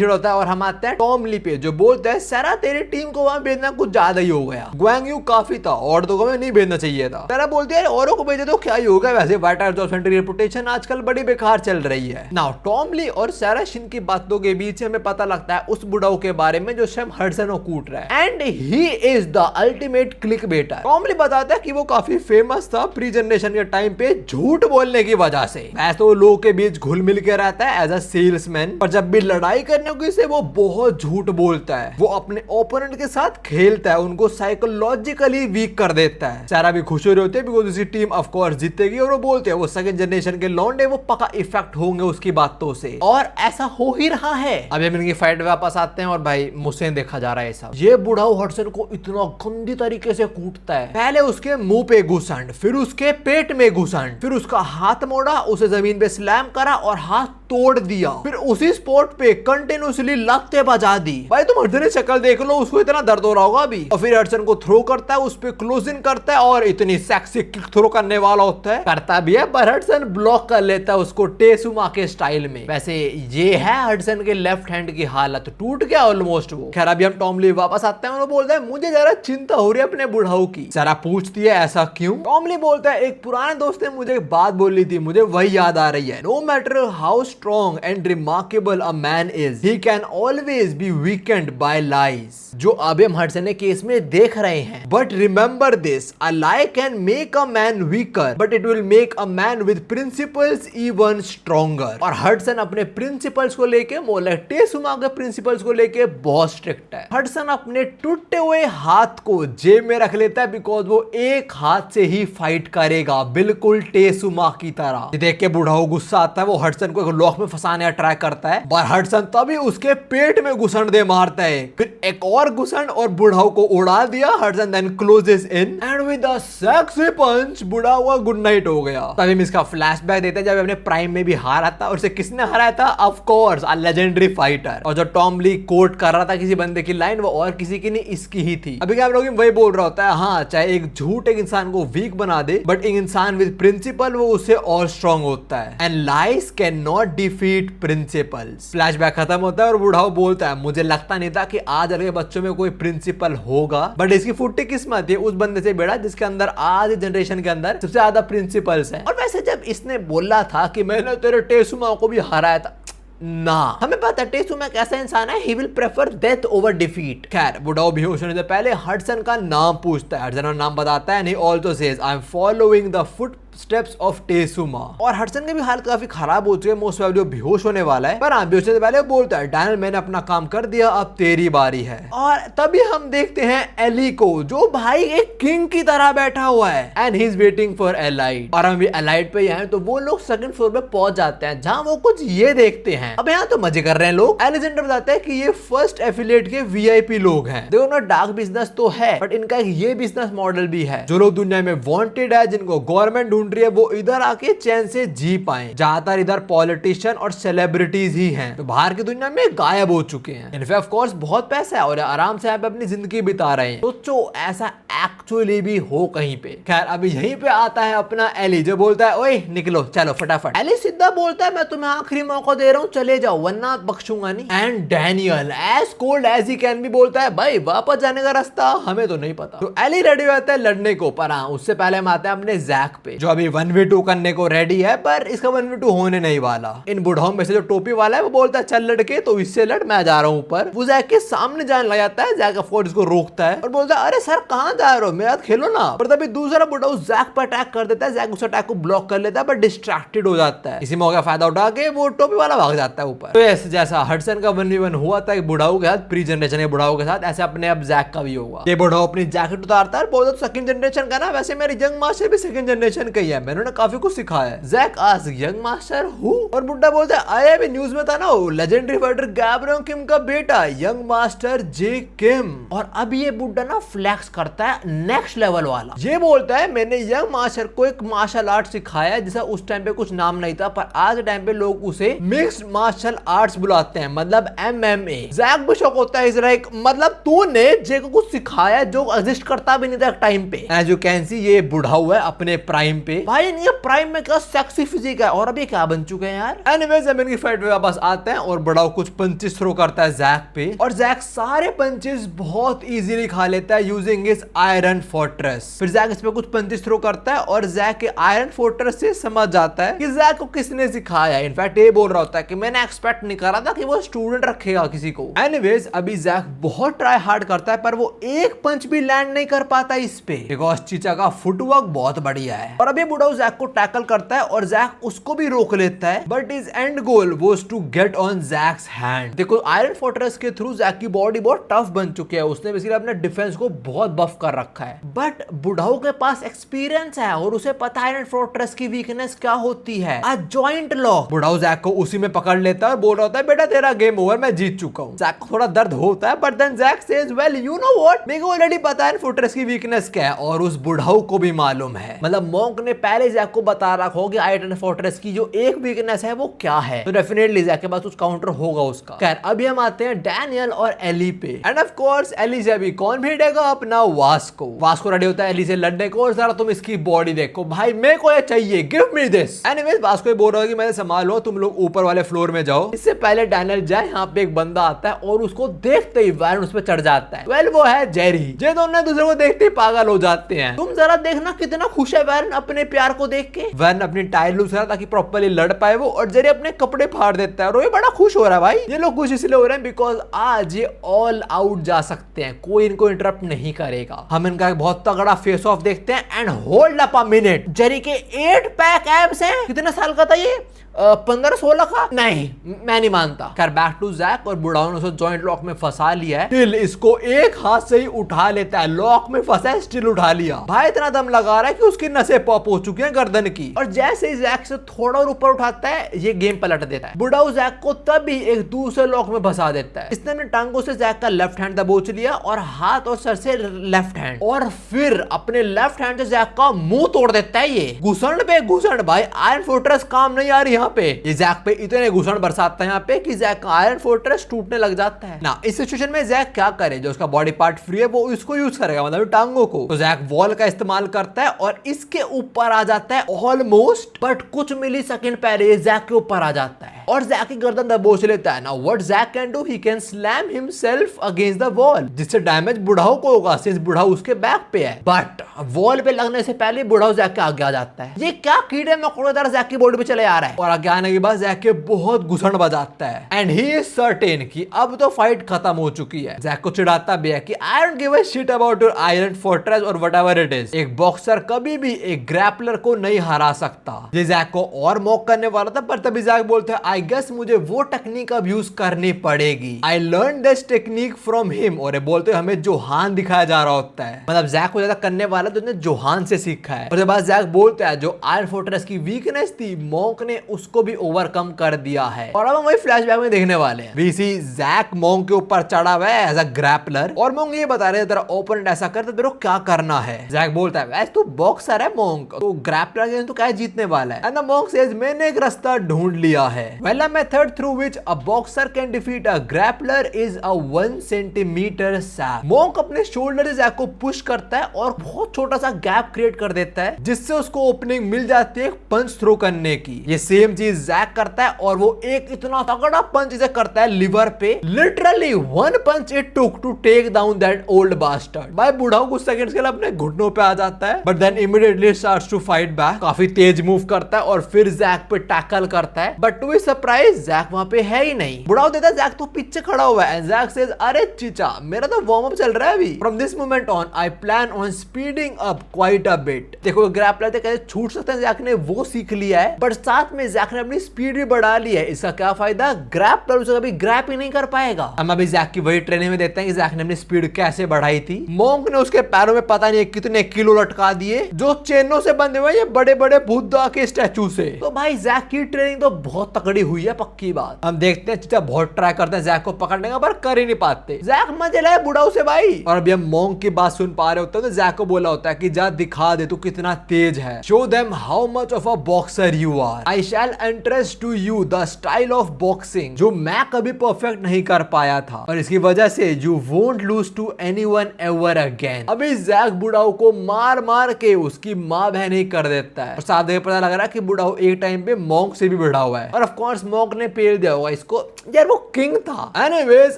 होता है और हम आते हैं टॉम ली पे जो बोलता है सारा तेरी टीम को वहां भेजना कुछ ज्यादा ही हो गया, ग्वांग यू काफी था और तो हमें नहीं भेजना चाहिए था। सारा बोलते हैं औरों को भेजे तो क्या ही होगा, वैसे व्हाइट हाउस जॉब सेंटर की रेपुटेशन आजकल बड़ी बेकार चल रही है। नाउ टॉम ली और सारा शिन की बातों के बीच हमें पता लगता है उस बुढ़ाऊ के बारे में जो शम हडसन को कूट रहा है and he is the ultimate click baiter. Tom Lee बताता है कि वो काफी फेमस था प्री जनरेशन के टाइम पे झूठ बोलने की वजह से। वैसे तो लोगों के बीच घुल मिल के रहता है एज अ सेल्समैन, पर जब भी लड़ाई करने की से वो बहुत झूठ बोलता है। वो अपने ओपोनेंट के साथ खेलता है, उनको साइकोलॉजिकली वीक कर देता है। सारा भी खुश हो रहे होते हैं बिकॉज़ उसकी टीम ऑफ कोर्स जीतेगी और वो बोलते हैं वो सेकंड जनरेशन के लौंडे वो पक्का इफेक्ट होंगे उसकी बातों से और ऐसा हो ही रहा है। अभी हम इनकी फाइट वापस आते हैं और भाई मुझसे देखा जा रहा है सब। ये बुढ़ाऊ हडसन को इतना गंदी तरीके से कूटता है, पहले उसके मुंह पे घुसंड, फिर उसके पेट में घुसंड, फिर उसका हाथ मोड़ा, उसे जमीन पे स्लैम करा और हाथ तोड़ दिया, फिर उसी स्पॉट पे कंटिन्यूसली लगते बजा दी। भाई तुम हडसन की शक्ल देख लो, उसको इतना दर्द हो रहा होगा अभी। और फिर हडसन को थ्रो करता है, उस पे क्लोजिंग करता है और इतनी सेक्सी किक थ्रो करने वाला होता है, करता भी है, पर हडसन ब्लॉक कर लेता है उसको टेसुमा के स्टाइल में। वैसे ये है हडसन के लेफ्ट हैंड की हालत, टूट गया ऑलमोस्ट वो। खैर अभी हम टॉम ली वापस आते हैं और वो बोलता है मुझे जरा चिंता हो रही है अपने बुढ़ाऊ की। सारा पूछती है ऐसा क्यों? टॉम ली बोलता है एक पुराने दोस्त ने मुझे एक बात बोली थी, मुझे वही याद आ रही है। No matter how strong and remarkable a man is, he can always be weakened by lies. जो अभी हम हडसन के केस में देख रहे हैं। But remember this, a lie can make a man weaker but it will make a man with principles even stronger. और Hudson अपने प्रिंसिपल्स को लेके, मोला टेसुमा के प्रिंसिपल्स को लेके बहुत स्ट्रिक्ट है। हडसन अपने टूटे हुए हाथ को जेब में रख लेता है बिकॉज वो एक हाथ से ही फाइट करेगा, बिल्कुल टेसुमा की तरह। देख के बुढ़ाऊ गुस्सा आता है, वो हडसन को एक लॉक में फंसाने का ट्राई करता है, पर हडसन तभी उसके पेट में घुसन दे मारता है, फिर एक और घुसन और बुढ़ाऊ को उड़ा दिया। Hudson then closes in and with a sexy punch बुढ़ाऊ का गुड नाइट हो गया। तभी हम इसका फ्लैशबैक देते हैं जब अपने प्राइम में भी हारा था, और उसे किसने हराया था? Of course a legendary fighter. और जो टॉम ली कोट कर रहा था किसी बंदे की लाइन, वो और किसी की नहीं, इसकी ही थी। अभी क्या आप लोग वही बोल रहा होता है, हाँ चाहे एक झूठ एक इंसान को वीक बना दे, बट एक इंसान विद प्रिंसिपल वो उससे और स्ट्रॉन्ग होता है। And lies can not defeat principles. Flashback खत्म होता है और बुढ़ाऊ बोलता है मुझे लगता नहीं था कि आज के बच्चों में कोई प्रिंसिपल होगा, बट इसकी फुट्टी किस्मत है उस बंदे से बेड़ा जिसके अंदर आज जनरेशन के अंदर सबसे ज्यादा प्रिंसिपल्स हैं। और वैसे जब इसने बोला था कि मैंने तेरे टेसुमा को भी हराया था, ना हमें पता है टेसुमा एक ऐसा इंसान है, he will prefer death over defeat. खैर बुढ़ाऊ बेहोश होने से पहले हडसन का नाम पूछता है, हडसन का नाम बताता है, and he also says I am following the footsteps of Tesuma. और हडसन की भी हालत काफी खराब हो चुकी है, मोस्ट प्रोबेबली बेहोश होने वाला है, पर हाँ बेहोश से पहले बोलता है डैनियल मैंने अपना काम कर दिया, अब तेरी बारी है। और तभी हम देखते हैं एली को, जो भाई एक किंग की तरह बैठा हुआ है, and he is waiting for allied. और हम भी एलाइड पे हैं तो वो लोग सेकंड फ्लोर पे पहुंच जाते हैं, जहां वो कुछ ये देखते हैं। अब यहाँ तो मजे कर रहे हैं लोग। एलेक्जेंडर बताता है कि ये फर्स्ट एफिलिएट के वीआईपी लोग हैं। देखो ना डार्क बिजनेस तो है, बट इनका ये बिजनेस मॉडल भी है, जो लोग दुनिया में वांटेड है, जिनको गवर्नमेंट ढूंढ रही है, वो इधर आके चैन से जी पाए। ज्यादातर इधर पॉलिटिशियन और सेलिब्रिटीज ही हैं, तो बाहर की दुनिया में गायब हो चुके हैं। इनफैक्ट ऑफ कोर्स बहुत पैसा है और आराम से यहाँ पे अपनी जिंदगी बिता रहे हैं। सोचो ऐसा एक्चुअली भी हो कहीं पे। खैर अभी यहीं पे आता है अपना एली, जो बोलता है ओए निकलो चलो फटाफट। एली सीधा बोलता है मैं तुम्हें आखिरी मौका दे रहा हूँ, चले जाओ वरना बख्शूंगा नहीं। And Daniel as cold as he can भी बोलता है भाई वापस जाने का रास्ता हमें तो नहीं पता। तो एली रेडी होता है लड़ने को, पर हाँ उससे पहले हम आते हैं अपने जैक पे, जो अभी 1v2 करने को रेडी है, पर इसका 1v2 होने नहीं वाला। इन बुढ़ाओं में से जो टोपी वाला है वो बोलता है चल लड़के, तो इससे लड़ मैं जा रहा हूँ ऊपर। वो जैक के सामने जाने लग जाता है, जैक ऑफ कोर्स इसको रोकता है और बोलता है अरे सर कहाँ जा रहे हो, मेरे साथ खेलो ना। पर तभी दूसरा बुढ़ाऊ जैक पर अटैक कर देता है, जैक उस अटैक को ब्लॉक कर लेता है, बट डिस्ट्रैक्टेड हो जाता है। इसी मौके का फायदा उठा के वो टोपी वाला भाग जाता है ऊपर। तो ऐसे जैसा हडसन का 1v1 हुआ था बुढ़ाऊ के साथ, प्री जनरेशन के बुढ़ाऊ के साथ, ऐसे अपने अब जैक का भी होगा। ये बुढ़ाऊ अपनी जैकेट उतारता है, बोलता है सेकंड जनरेशन का ना, वैसे मेरी यंग मास्टर भी सेकंड जनरेशन का ही है, मैंने काफी कुछ सिखाया है। Jack ask young master who, और बुड्ढा बोलता है आया भी न्यूज में था ना वो लेजेंडरी फाइटर गैब्रियल किम का बेटा यंग मास्टर जे किम। और अब ये बुड्ढा ना फ्लैक्स करता है नेक्स्ट लेवल वाला, ये बोलता है मैंने यंग मास्टर को एक मार्शल आर्ट सिखाया है, जिसका उस टाइम पे कुछ नाम नहीं था, पर आज के टाइम पे लोग उसे मिक्स्ड मार्शल आर्ट्स बुलाते हैं, मतलब MMA। जैक भी शौक होता है, इज लाइक मतलब तूने जे को कुछ सिखाया जो एग्जिस्ट करता भी नहीं था टाइम पे। एज यू कैन सी ये बुढ़ा हुआ है अपने प्राइम पे। भाई इनके प्राइम में क्या सेक्सी फिजिक है, और अभी क्या बन चुके हैं यार। एनीवेज हम इनकी फाइट में वापस आते हैं और बुढ़ाऊ कुछ पंचेस थ्रो करता है जैक पे, और जैक सारे पंचेस बहुत इजीली खा लेता है यूजिंग हिज आयरन फोर्ट्रेस। फिर जैक इस पे कुछ पंचेस थ्रो करता है और जैक के आयरन फोर्ट्रेस से समझ जाता है कि जैक को किसने सिखाया है। इनफैक्ट ये बोल रहा होता है कि मैंने एक्सपेक्ट नहीं करा था कि वो स्टूडेंट रखेगा किसी को। एनीवेज अभी जैक बहुत ट्राई हार्ड करता है, पर वो एक पंच भी लैंड नहीं कर पाता इस पे, बिकॉज चीचा का फुटवर्क बहुत बढ़िया है। और अभी बुढ़ाऊ जैक को टैकल करता है और जैक उसको भी रोक लेता है, but his end goal was to get on Jack's hand. देखो आयरन फोर्ट्रेस के थ्रू जैक की बॉडी बहुत टफ बन चुकी है, उसने बेसिकली अपने डिफेंस को बहुत बफ कर रखा है, बट बुढ़ाऊ के पास एक्सपीरियंस है और उसे पता है आयरन फोर्ट्रेस की वीकनेस क्या होती है, अ जॉइंट लॉक। बुढ़ाऊ जैक को उसी में पकड़ लेता है और बोल रहा होता है बेटा तेरा गेम ओवर, मैं जीत चुका हूँ। जैक को थोड़ा दर्द होता है, but then Jack says well you know what, मेरे को ऑलरेडी पता है फोर्ट्रेस की वीकनेस क्या है, और उस बुढ़ाऊ को भी मालूम है। मतलब मॉन्क ने पहले जैक को बता रखा हो कि आयरन फोर्ट्रेस की जो एक वीकनेस है वो क्या है, तो डेफिनेटली जैक के पास कुछ काउंटर होगा उसका। खैर अभी हम आते हैं डैनियल और एली पे। एंड ऑफ कोर्स एली से अभी कौन भेजेगा अपना वास्को। वास्को रेडी होता है एली से लड़ने को, और जरा तुम इसकी बॉडी देखो भाई, मेरे को ये चाहिए, give me this. Anyways Vasco बोल रहा है कि मैंने संभालो, तुम लोग ऊपर वाले फ्लोर में जाओ। इससे पहले डैनियल जाए, यहाँ पे एक बंदा आता है और उसको देखते ही वैरन उस पर चढ़ जाता है। वेल वो है जेरी। ये दोनों दूसरे को देखते ही पागल हो जाते हैं। तुम जरा देखना कितना खुश है वैरन अपने प्यार को देख के। वैरन अपनी टाई लूज करा ताकि प्रॉपर्ली लड़ पाए वो, और जेरी अपने कपड़े फाड़ देता है और ये बड़ा खुश हो रहा है। भाई ये लोग खुश इसलिए हो रहे हैं बिकॉज आज ये ऑल आउट जा सकते हैं, कोई इनको इंटरप्ट नहीं करेगा। हम इनका बहुत तगड़ा फेस ऑफ देखते हैं। And hold up a minute, Jerry के 8 पैक एब्स हैं। कितने साल का था ये? 15-16 का? नहीं, मैं नहीं मानता। खैर बैक टू जैक, और बुढ़ाओ ने उसको जॉइंट लॉक में फंसा लिया है। स्टिल इसको एक हाथ से ही उठा लेता है, लॉक में फंसा है, स्टिल उठा लिया। भाई इतना दम लगा रहा है कि उसकी नसें पॉप हो चुकी हैं गर्दन की। और जैसे ही जैक से थोड़ा और ऊपर उठाता है, ये गेम पलट देता है। बुढ़ाओ जैक को तभी एक दूसरे लॉक में फंसा देता है। इसने अपने टांगों से जैक का लेफ्ट हैंड दबोच लिया और हाथ और सर से लेफ्ट हैंड, और फिर अपने लेफ्ट हैंड से जैक का मुंह तोड़ देता है। ये घुसण पे घुसण, भाई आयरन फोर्ट्रेस काम नहीं आ रही यहाँ पे। ये जैक पे इतने घुसण बरसाता है यहाँ पे कि जैक का आयरन फोर्ट्रेस टूटने लग जाता है ना। इस सिचुएशन में जैक क्या करे, जो उसका बॉडी पार्ट फ्री है वो इसको यूज करेगा, मतलब टांगों को। तो जैक वॉल का इस्तेमाल करता है और इसके ऊपर आ जाता है ऑलमोस्ट, बट कुछ मिली सेकंड पहले जैक के ऊपर आ जाता है और जैक की गर्दन दबोच लेता है। Now what Jack can do, he can slam himself against the wall, जिससे डैमेज बुढ़ाओ को होगा सिंस बुढ़ाओ उसके बैक पे है। बट वॉल पे लगने से पहले बुढ़ाओ जैक के आगे आ जाता है। ये क्या कीड़े मकोड़ेदार जैक की बॉडी पे चले आ रहा है, और आगे आने के बाद जैक के बहुत घुसण बजाता है। एंड ही इज सर्टेन कि अब तो फाइट खत्म हो चुकी है। जैक को चिढ़ाता भी है कि I don't give a shit about your iron fortress और व्हाटएवर इट इज। एक बॉक्सर कभी भी एक ग्रैपलर को नहीं हरा सकता। ये जैक को और मॉक करने वाला था, पर तभी जैक बोलता है आई गेस मुझे वो टेक्निक अब यूज करनी पड़ेगी। I learn this technique from him, और ये बोलते हमें जोहान दिखाया जा रहा होता है, मतलब जैक को ज्यादा करने वाला तो जोहान से सीखा है। उसके बाद जैक बोलता है जो आयरन फोर्ट्रेस की वीकनेस थी मॉन्क ने उसको भी ओवरकम कर दिया है। और अब हम वही फ्लैशबैक में देखने वाले हैं। वीसी जैक मॉन्क के ऊपर चढ़ा हुआ है एज अ ग्रैपलर, और मॉन्क ये बता रहे हैं तेरा ओपोनेंट ऐसा कर तो तेरे को क्या करना है। जैक बोलता है वैसे तू बॉक्सर है मॉन्क, तो ग्रैपलर के तू क्या जीतने वाला है। एंड द मॉन्क सेज मैंने एक रास्ता ढूंढ लिया है। Well a method through which a boxer can defeat a grappler is a 1 centimetre SAP. Monk अपने शोल्डर से जैक को पुश करता है और बहुत छोटा सा गैप क्रिएट कर देता है, जिससे उसको ओपनिंग मिल जाती है पंच थ्रो करने की। ये सेम चीज जैक करता है और वो एक इतना तगड़ा पंच इसे करता है लिवर पे, literally 1 punch it took to take down that old bastard. भाई बुढ़ाओ कुछ सेकंड्स के लिए अपने घुटनों पे आ जाता है, but then immediately starts to fight back. काफी तेज मूव करता है और फिर जैक पे टैकल करता है, but to his surprise Jack वहां पे है ही नहीं। बुढ़ाओ देता है जैक तो पीछे खड़ा हुआ है, एंड जैक सेज अरे चीचा मेरा तो वार्म अप चल रहा है अभी। From this moment on I plan on speeding up quite a bit. देखो ग्रैपलर थे कैसे छूट सकते हैं, जैक ने वो सीख लिया है, बट साथ में जैक ने अपनी स्पीड भी बढ़ा ली है। इसका क्या फायदा, ग्रैपलर उसे कभी ग्रैप ही नहीं कर पाएगा। हम अभी जैक की वही ट्रेनिंग में देखते हैं कि जैक ने अपनी स्पीड कैसे बढ़ाई थी। मॉन्क ने उसके पैरों में पता नहीं कितने किलो लटका दिए, जो चेनों से बंधे हुए ये बड़े बड़े बुद्धा के स्टैचू से। तो भाई जैक की ट्रेनिंग तो बहुत तगड़ी हुई है, पक्की बात। हम देखते हैं चीचा बहुत ट्राई करते हैं जैक को पकड़ने का, पर कर ही नहीं पाते। जैक मजे लाए बुढ़ाओ से भाई। और अभी हम मॉन्क की बात सुन पा रहे होते हैं तो जैक को बोला होता है कि जा दिखा दे तू कितना तेज है, show them how much of a boxer you are. I shall entrust to you the style of boxing जो मैं कभी परफेक्ट नहीं कर पाया था, और इसकी वजह से you won't lose to anyone ever again. अभी जैक बुढ़ाओ को मार मार के उसकी माँ बहन ही कर देता है, और साथ में पता लग रहा है कि बुढ़ाओ एक टाइम पे मॉन्क से भी बढ़ा हुआ है, और ऑफ कोर्स मॉन्क ने पेल दिया होगा इसको, यार वो किंग था। एनीवेज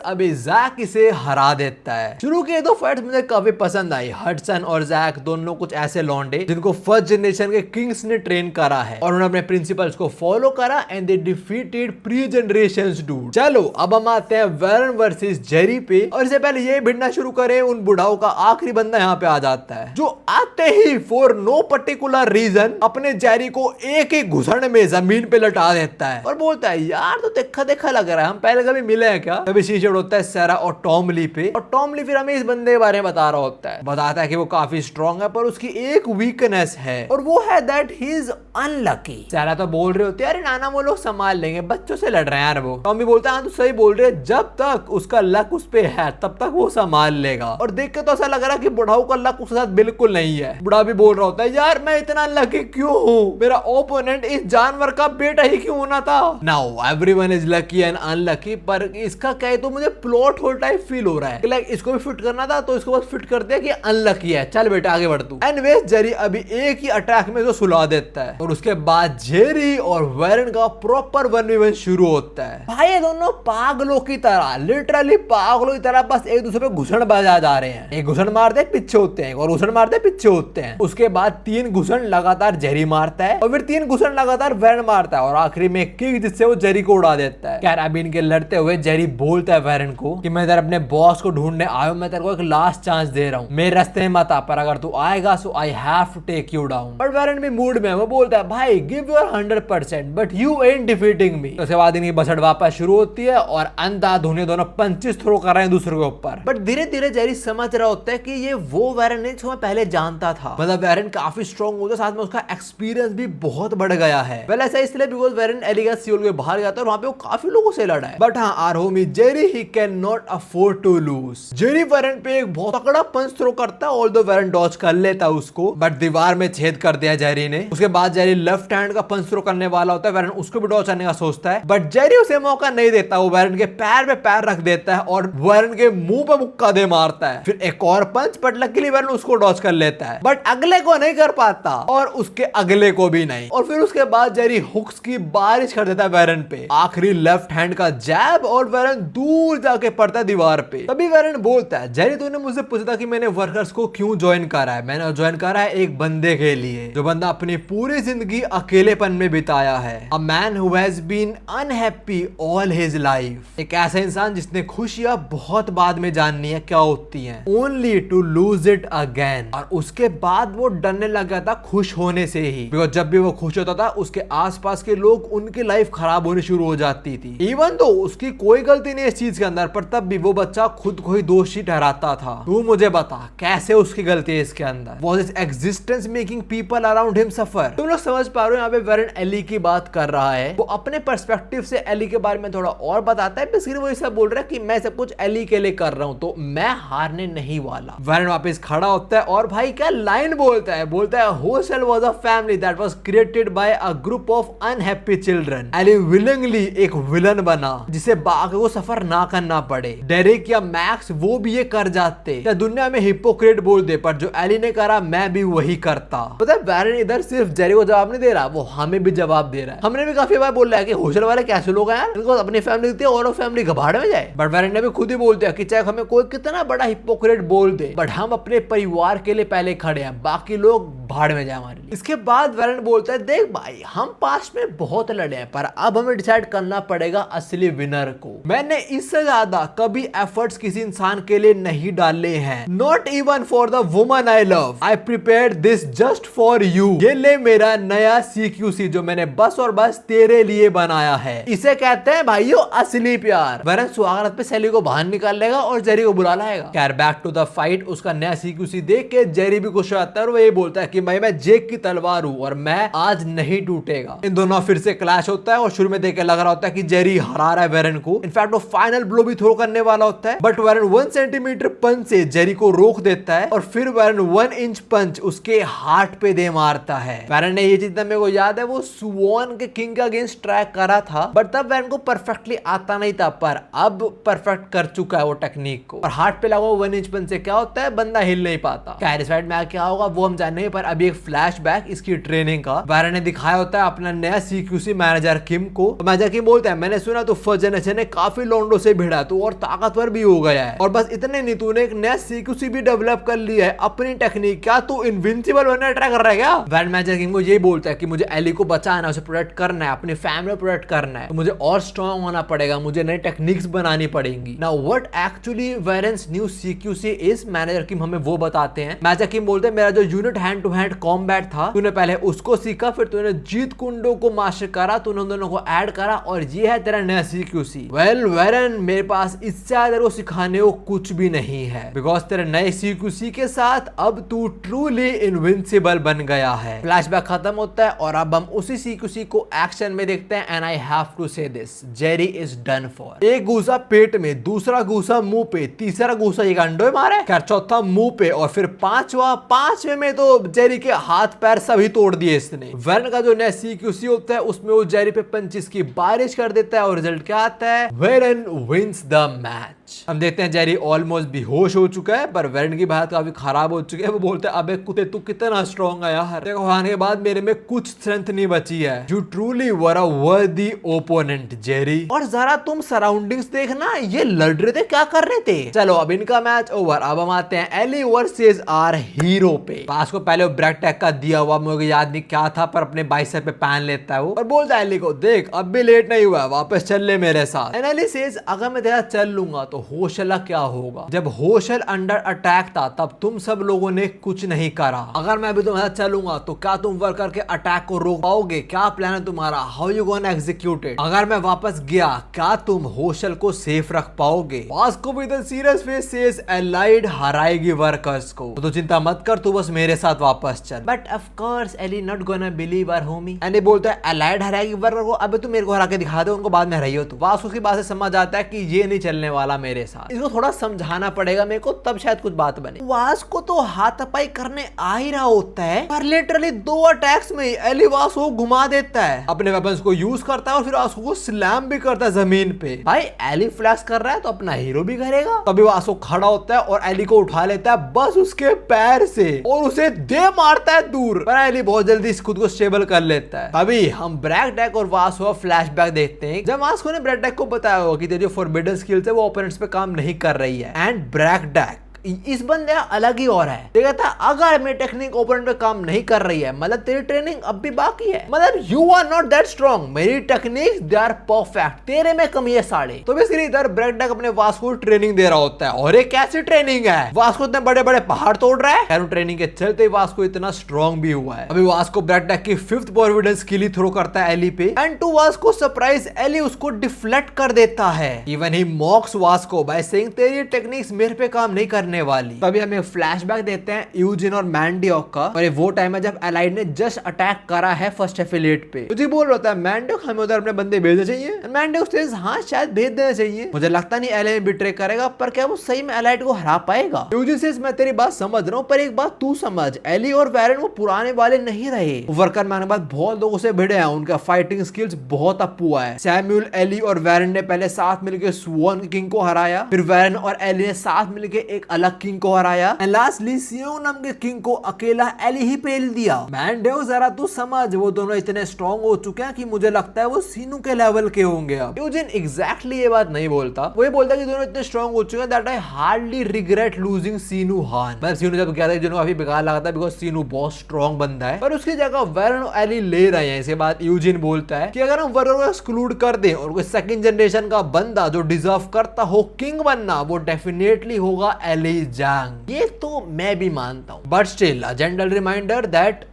अभी जैक इसे हरा देता है। शुरू के दो फाइट्स मुझे काफी पसंद आई। हडसन और जैक दोनों कुछ ऐसे लौंडे जिनको फर्स्ट जनरेशन के किंग्स ने ट्रेन करा है, और उन्होंने अपने प्रिंसिपल्स को फॉलो करा and they defeated pre generations dude. चलो अब हम आते हैं वैरन वर्सेस जेरी पे, और इससे पहले ये भिड़ना शुरू करें उन बुढ़ाओं का आखिरी बंदा यहाँ पे आ जाता है, जो आते ही फॉर नो पर्टिकुलर रीजन अपने जेरी को एक ही घुसड़ में जमीन पे लटा देता है, और बोलता है यार तो देखा देखा लग रहा है, हम पहले कभी मिले हैं क्या। तभी शीशे होता है सारा और टॉमली पे, और टॉमली फिर हमें इस बंदे के बारे में बता रहा होता है, बताता है कि वो काफी स्ट्रॉन्ग है पर उसकी एक वीकनेस है, और वो है दैट ही इज अनलकी। सारा तो बोल रहे होती है अरे नाना वो लोग संभाल लेंगे, बच्चों से लड़ रहे हैं यार वो। टॉमी बोलता है हाँ तो सही बोल रहे, जब तक उसका लक उस पे है तब तक वो संभाल लेगा। और देख के तो ऐसा लग रहा है कि बुढ़ाऊ का लक उसके साथ बिल्कुल नहीं है। बुढ़ा भी बोल रहा होता है यार मैं इतना लकी क्यों हूँ, मेरा ओपोनेंट इस जानवर का बेटा ही क्यों होना था। Now everyone is lucky and unlucky, पर इसका क्या है तो मुझे प्लॉट होल टाइप फील हो रहा है, लाइक इसको भी फिट करना था तो इसको बस फिट कर दिया कि अनलकी है, चल बेटा आगे बढ़ तू। एनीवेज जेरी अभी एक ही अटैक में तो सुला देता है और उसके बाद जेरी और वेरन का प्रॉपर 1v1 शुरू होता है। भाई ये दोनों पागलों की तरह, लिटरली पागलों की तरह बस एक दूसरे पे घुसन बजा जा रहे हैं। एक घुसन मारते पीछे होते हैं और घुसन मारते पीछे होते हैं। उसके बाद 3 घुसन लगातार जेरी मारता है और फिर 3 घुसन लगातार वेरन मारता है और आखिरी में एक किक जिससे वो जेरी को उड़ा देता है। यार अभी इनके लड़ते हुए जेरी बोलता है वेरन को कि मैं इधर अपने बॉस को ढूंढने आया, मैं तेरे को एक लास्ट चांस दे रहा हूँ, मेरे रास्ते में मत आ, पर अगर तू आएगा so I have to take you down. But वेरन भी मूड में, वो बोलता है भाई give your 100% but you ain't defeating me. उसके बाद इनकी बसड़ वापस शुरू होती है और अंधाधुंध दोनों पंचेस थ्रो कर रहे हैं दूसरे के ऊपर। बट धीरे धीरे जेरी समझ रहा होता है कि ये वो वेरन है जो मैं पहले जानता था, मतलब वेरन काफी स्ट्रॉन्ग होता है, साथ में उसका एक्सपीरियंस भी बहुत बढ़ गया है। पहले ऐसा इसलिए बिकॉज वेरन एलिगा सियोल के बाहर गया था और वहां पे वो काफी लोगों से लड़ा है। बट हाँ our homie Jerry he can not afford to lose. Jerry वेरन पे एक बहुत तगड़ा पंच थ्रो करता है, ऑल्दो वेरन डॉज कर लेता है उसको, बट दीवार में छेद कर दिया जेरी ने। उसके बाद जेरी लेफ्ट हैंड का पंच थ्रो करने वाला होता है, वेरन उसको भी डॉज करने का सोचता है, बट जेरी उसे मौका नहीं देता। वो वेरन के पैर पे पैर रख देता है और वेरन के मुंह पे मुक्का दे मारता है। फिर एक और पंच, बट लकीली वेरन उसको डॉज कर लेता है, बट अगले को नहीं कर पाता और उसके अगले को भी नहीं। और फिर उसके बाद जेरी हुक्स की बारिश कर देता है वेरन पे। आखिरी लेफ्ट हैंड का जैब और वेरन दूर जाके पड़ता है दीवार पे। तभी वेरन बोलता है जेरी तूने मुझसे पूछा था कि मैंने वर्कर्स को क्यों ज्वाइन करा है, मैंने ज्वाइन करा है एक बंदे के लिए जो बंदा अपनी पूरी जिंदगी अकेलेपन में बिताया है। A man who has been unhappy all his life. एक ऐसा इंसान जिसने खुशियां बहुत बाद में जाननी है क्या होती हैं, only to lose it again. और उसके बाद वो डरने लग गया था खुश होने से ही, बिकॉज जब भी वो खुश होता था उसके आसपास के लोग उनकी लाइफ खराब होनी शुरू हो जाती थी। इवन तो उसकी कोई गलती नहीं इस चीज के अंदर, पर तब भी वो बच्चा खुद को ही दोषी ठहराता था। तू मुझे बता कैसे उसकी गलती है इसके अंदर। Was his existence making people around him suffer. तुम लोग समझ पा रहे हो यहाँ पे वेरन एली की बात कर रहा है, वो अपने पर्सपेक्टिव से एली के बारे में थोड़ा और बताता है। बेसिकली वो ऐसा बोल रहा है कि मैं सब कुछ एली के लिए कर रहा हूँ तो मैं हारने नहीं वाला। वेरन वापस खड़ा होता है और भाई क्या लाइन बोलता है, बोलता है hostel was a family that was created by a group of unhappy children. Eli willingly एक विलन बना जिसे बाकी को सफर ना करना पड़े। डेरिक या मैक्स वो भी ये कर जाते, या दुनिया में हिपोक्रेट बोल दे, पर जो एली ने करा मैं भी वही करता। पता है वेरन इधर सिर्फ जेरी को जवाब नहीं दे रहा, वो हमें भी जवाब दे रहा है। हमने भी काफी बार बोल रहा है कि होस्टल वाले कैसे लोग हैं यार, इनको अपनी फैमिली देती है और फैमिली घबाड़ में जाए। बट वेरन ने भी खुद ही बोल दिया कि चाहे हमें कोई कितना बड़ा हिपोक्रेट बोल दे, बट हम अपने परिवार के लिए पहले खड़े हैं, बाकी लोग भाड़ में जाए हमारे लिए। इसके बाद वेरन बोलता है देख भाई हम पास्ट में बहुत लड़े हैं, पर अब हमें डिसाइड करना पड़ेगा असली विनर को। मैंने इससे ज्यादा कभी एफर्ट्स किसी इंसान के लिए नहीं डाले हैं, not even for the woman I love. I prepared this just for you. ये ले मेरा नया CQC जो मैंने बस और बस तेरे लिए बनाया है। इसे कहते हैं भाइयों असली प्यार। वेरन स्वागत पे सैली को बाहर निकाल लेगा और जेरी को बुला लाएगा। यार बैक टू द फाइट, उसका नया CQC देख के जेरी भी खुश आता है और वो ये बोलता है कि भाई मैं जेक की तलवार हूँ और मैं आज नहीं टूटेगा। इन दोनों फिर से क्लैश होता है और शुरू में देख के लग रहा होता है कि जेरी हरा रहा है वेरन को। इनफैक्ट वो फाइनल ब्लो भी थ्रो करने वाला होता है, बट वेरन 1 सेंटीमीटर पंच से जेरी को रोक देता है और फिर वेरन 1 इंच पंच उसके हार्ट पे दे मारता है। वेरन ने ये चीज मेरे को याद है, वो सुवॉन के किंग के अगेंस्ट ट्राई करा था, बट तब वेरन को परफेक्टली आता नहीं था, पर अब परफेक्ट कर चुका है वो टेक्निक को। और हार्ट पे लगा 1 इंच पंच से क्या होता है, बंदा हिल नहीं पाता। कैरिसफाइड में क्या होगा वो हम जानेंगे, पर अभी एक फ्लैशबैक इसकी ट्रेनिंग का। वेरन ने दिखाया होता है अपना नया CQC मैनेजर किम को। मैनेजर किम बोलता है मैंने सुना तो फर्स्ट जनरेशन ने काफी लोंडो से भिड़ा तो और ताकतवर भी हो गया है, और बस इतने नहीं तूने एक नया CQC भी डेवलप कर लिया है अपनी टेक्निक। क्या तू इनविंसिबल बनने ट्राई कर रहा है क्या? वेरन मैनेजर किम को यही बोलता है कि मुझे एली को बचाना है, उसे प्रोटेक्ट करना है, अपनी फैमिली प्रोटेक्ट करना है, तो मुझे और स्ट्रॉन्ग होना पड़ेगा, मुझे नई टेक्निक्स बनानी पड़ेंगी। नाउ व्हाट एक्चुअली वेरन्स new CQC is, manager Kim हमें वो बताते हैं। मैनेजर किम बोलते हैं मेरा जो unit hand to hand combat था तूने पहले उसको सीखा, फिर तूने जीत कुंडो को मास्टर करा, तूने दोनों को ऐड करा और ये है तेरा नया CQC। वेल वेरन मेरे पास इससे ज्यादा को सिखाने को कुछ भी नहीं है, बिकॉज तेरे नए CQC के साथ अब तू ट्रूली इनविंसिबल बन गया है। फ्लैशबैक खत्म होता है और अब हम उसी सीक्यूसी को एक्शन में देखते हैं एंड आई हैव टू से this, Jerry is done for. एक घूसा पेट में, दूसरा घूसा मुंह पे, तीसरा घूसा एक अंडे मारे, खैर चौथा मुंह पे, और फिर पांचवे में तो जेरी के हाथ पैर सभी तोड़ दिए इसने। वर्न का जो नया सीक्यूसी होता है उसमें वो जेरी पे पंचेस की बारिश कर देता है और रिजल्ट क्या आता है, वेरन विंस द मैच। हम देखते हैं जेरी ऑलमोस्ट बेहोश हो चुका है, पर वेरन की बात काफी खराब हो चुकी है। वो बोलते हैं अबे कुत्ते तू कितना स्ट्रॉन्ग है यार, देखो आने के बाद मेरे में कुछ स्ट्रेंथ नहीं बची है। यू ट्रूली वर अ वर्दी ओपोनेंट जेरी। और जरा तुम सराउंडिंग्स देखना, ये लड़ रहे थे, क्या कर रहे थे। चलो अब इनका मैच ओवर। अब हम आते हैं एली वर्सेस आर हीरो पे। पास को पहले वो ब्रैक टैग का दिया हुआ, मुझे याद नहीं क्या था, पर अपने बाइसेप पे पहन लेता है वो और बोलता है एली को, देख अब भी लेट नहीं हुआ, वापस चल ले मेरे साथ। एंड एली सेज अगर मैं तेरा चल लूंगा तो होशला क्या होगा। जब होशल अंडर अटैक था तब तुम सब लोगों ने कुछ नहीं करा, अगर मैं अभी तुम्हारे साथ चलूंगा तो क्या तुम वर्कर के अटैक को रोक पाओगे, क्या प्लान है तुम्हारा, how you gonna execute it. अगर मैं वापस गया क्या तुम होशल को सेफ रख पाओगे। Vasco with a serious face says allied हराएगी वर्कर्स को, तो चिंता मत कर, तू बस मेरे साथ वापस चल। But of course Eli not gonna believe our homie. And ये बोलता है एलाइड हराएगी वर्कर को, अबे तू मेरे को हरा के दिखा दे, उनको बाद में हराइयो तू। वास्को की बात से समझ आता है कि ये नहीं चलने वाला मेरे साथ, इसको थोड़ा समझाना पड़ेगा मेरे को, तब शायद कुछ बात बने। वास्को तो हाथापाई करने आ ही रहा होता है, पर लिटरली 2 अटैक्स में एली वास्को को घुमा देता है, अपने वेपन्स को यूज करता है और फिर वास्को को स्लैम भी करता है जमीन पे। भाई एली फ्लैश कर रहा है तो अपना हीरो भी करेगा। तभी वास्को खड़ा होता है और एली को उठा लेता है बस उसके पैर से और उसे दे मारता है दूर, पर एली बहुत जल्दी खुद को स्टेबल कर लेता है। तभी हम ब्रैक टैग और वास्को फ्लैशबैक देखते हैं जब वास्को ने ब्रैक टैग को बताया होगा कि तेरी जो फॉरबिडन स्किल्स है वो ओपोनेंट्स पे काम नहीं कर रही है। एंड ब्रैक टैग इस बंदे अलग ही और है, देखा था अगर मेरी टेक्निक ओपोनेंट पे काम नहीं कर रही है मतलब तेरी ट्रेनिंग अब भी बाकी है, मतलब you are not that strong, मेरी टेक्निक दे आर परफेक्ट, तेरे में कमी है साढ़े। तो बेसिकली इधर ब्रैक टैग अपने वास्को को ट्रेनिंग दे रहा होता है और एक कैसी ट्रेनिंग है, वास्को इतने बड़े बड़े पहाड़ तोड़ रहा है, खैर ट्रेनिंग के चलते वास्को इतना स्ट्रॉन्ग भी हुआ है। अभी वास्को ब्रैक टैग की 5th फॉरबिडन स्किल थ्रो करता है एली पे and to Vasco surprise Eli उसको डिफ्लेक्ट कर देता है। Even he mocks Vasco by saying तेरी टेक्निक्स मेरे पे काम नहीं करने वाली। तभी हमें फ्लैशबैक देते हैं यूजिन और मैंडियोक का, और ये वो टाइम है जब एलाइड ने जस्ट अटैक करा है फर्स्ट एफिलिएट पे। तुझे बोल रहा था मैंडियोक हमें उधर अपने बंदे भेजने चाहिए, मैंडियोक सेज हां शायद भेज देना चाहिए, मुझे लगता नहीं एलाइड बिट्रे करेगा, पर क्या वो सही में एलाइड को हरा पाएगा। यूजिन सेज मैं तेरी बात समझ रहा हूं, पर एक बात तू समझ, एली और वैरन वो पुराने वाले नहीं रहे, वर्कर मैन के बाद बहुत लोगों से भिड़े हैं, उनका फाइटिंग स्किल्स बहुत अप हुआ है। सैमुअल, एली और वैरन ने पहले साथ मिलकर स्वॉन किंग को हराया, फिर वैरन और एली ने साथ मिलकर एक अलग किंग को हराया, लास्टली सियो नाम के किंग को अकेला एली ही पेल दिया। मैंडेव जरा तू समझ, वो दोनों इतने स्ट्रॉन्ग हो चुके हैं कि मुझे लगता है वो सीनू के लेवल के होंगे। अब यूजिन एग्जैक्टली ये बात नहीं बोलता, वो ये बोलता कि दोनों इतने स्ट्रॉन्ग हो चुके हैं that I hardly regret losing Seenu हान। मैं सीनू जब कहता है जिन्होंने काफी बेकार लगा था बिकॉज़ सीनू बहुत स्ट्रॉन्ग बंदा है, पर उसकी जगह वैरन और एली ले रहे हैं। इसके बाद यूजिन बोलता है कि अगर हम वैरन को एक्सक्लूड कर दें और कोई सेकंड जनरेशन का बंदा जो डिजर्व करता हो किंग बनना, वो डेफिनेटली होगा एली जैंग। ये तो मैं भी मानता हूं, but still a gentle reminder that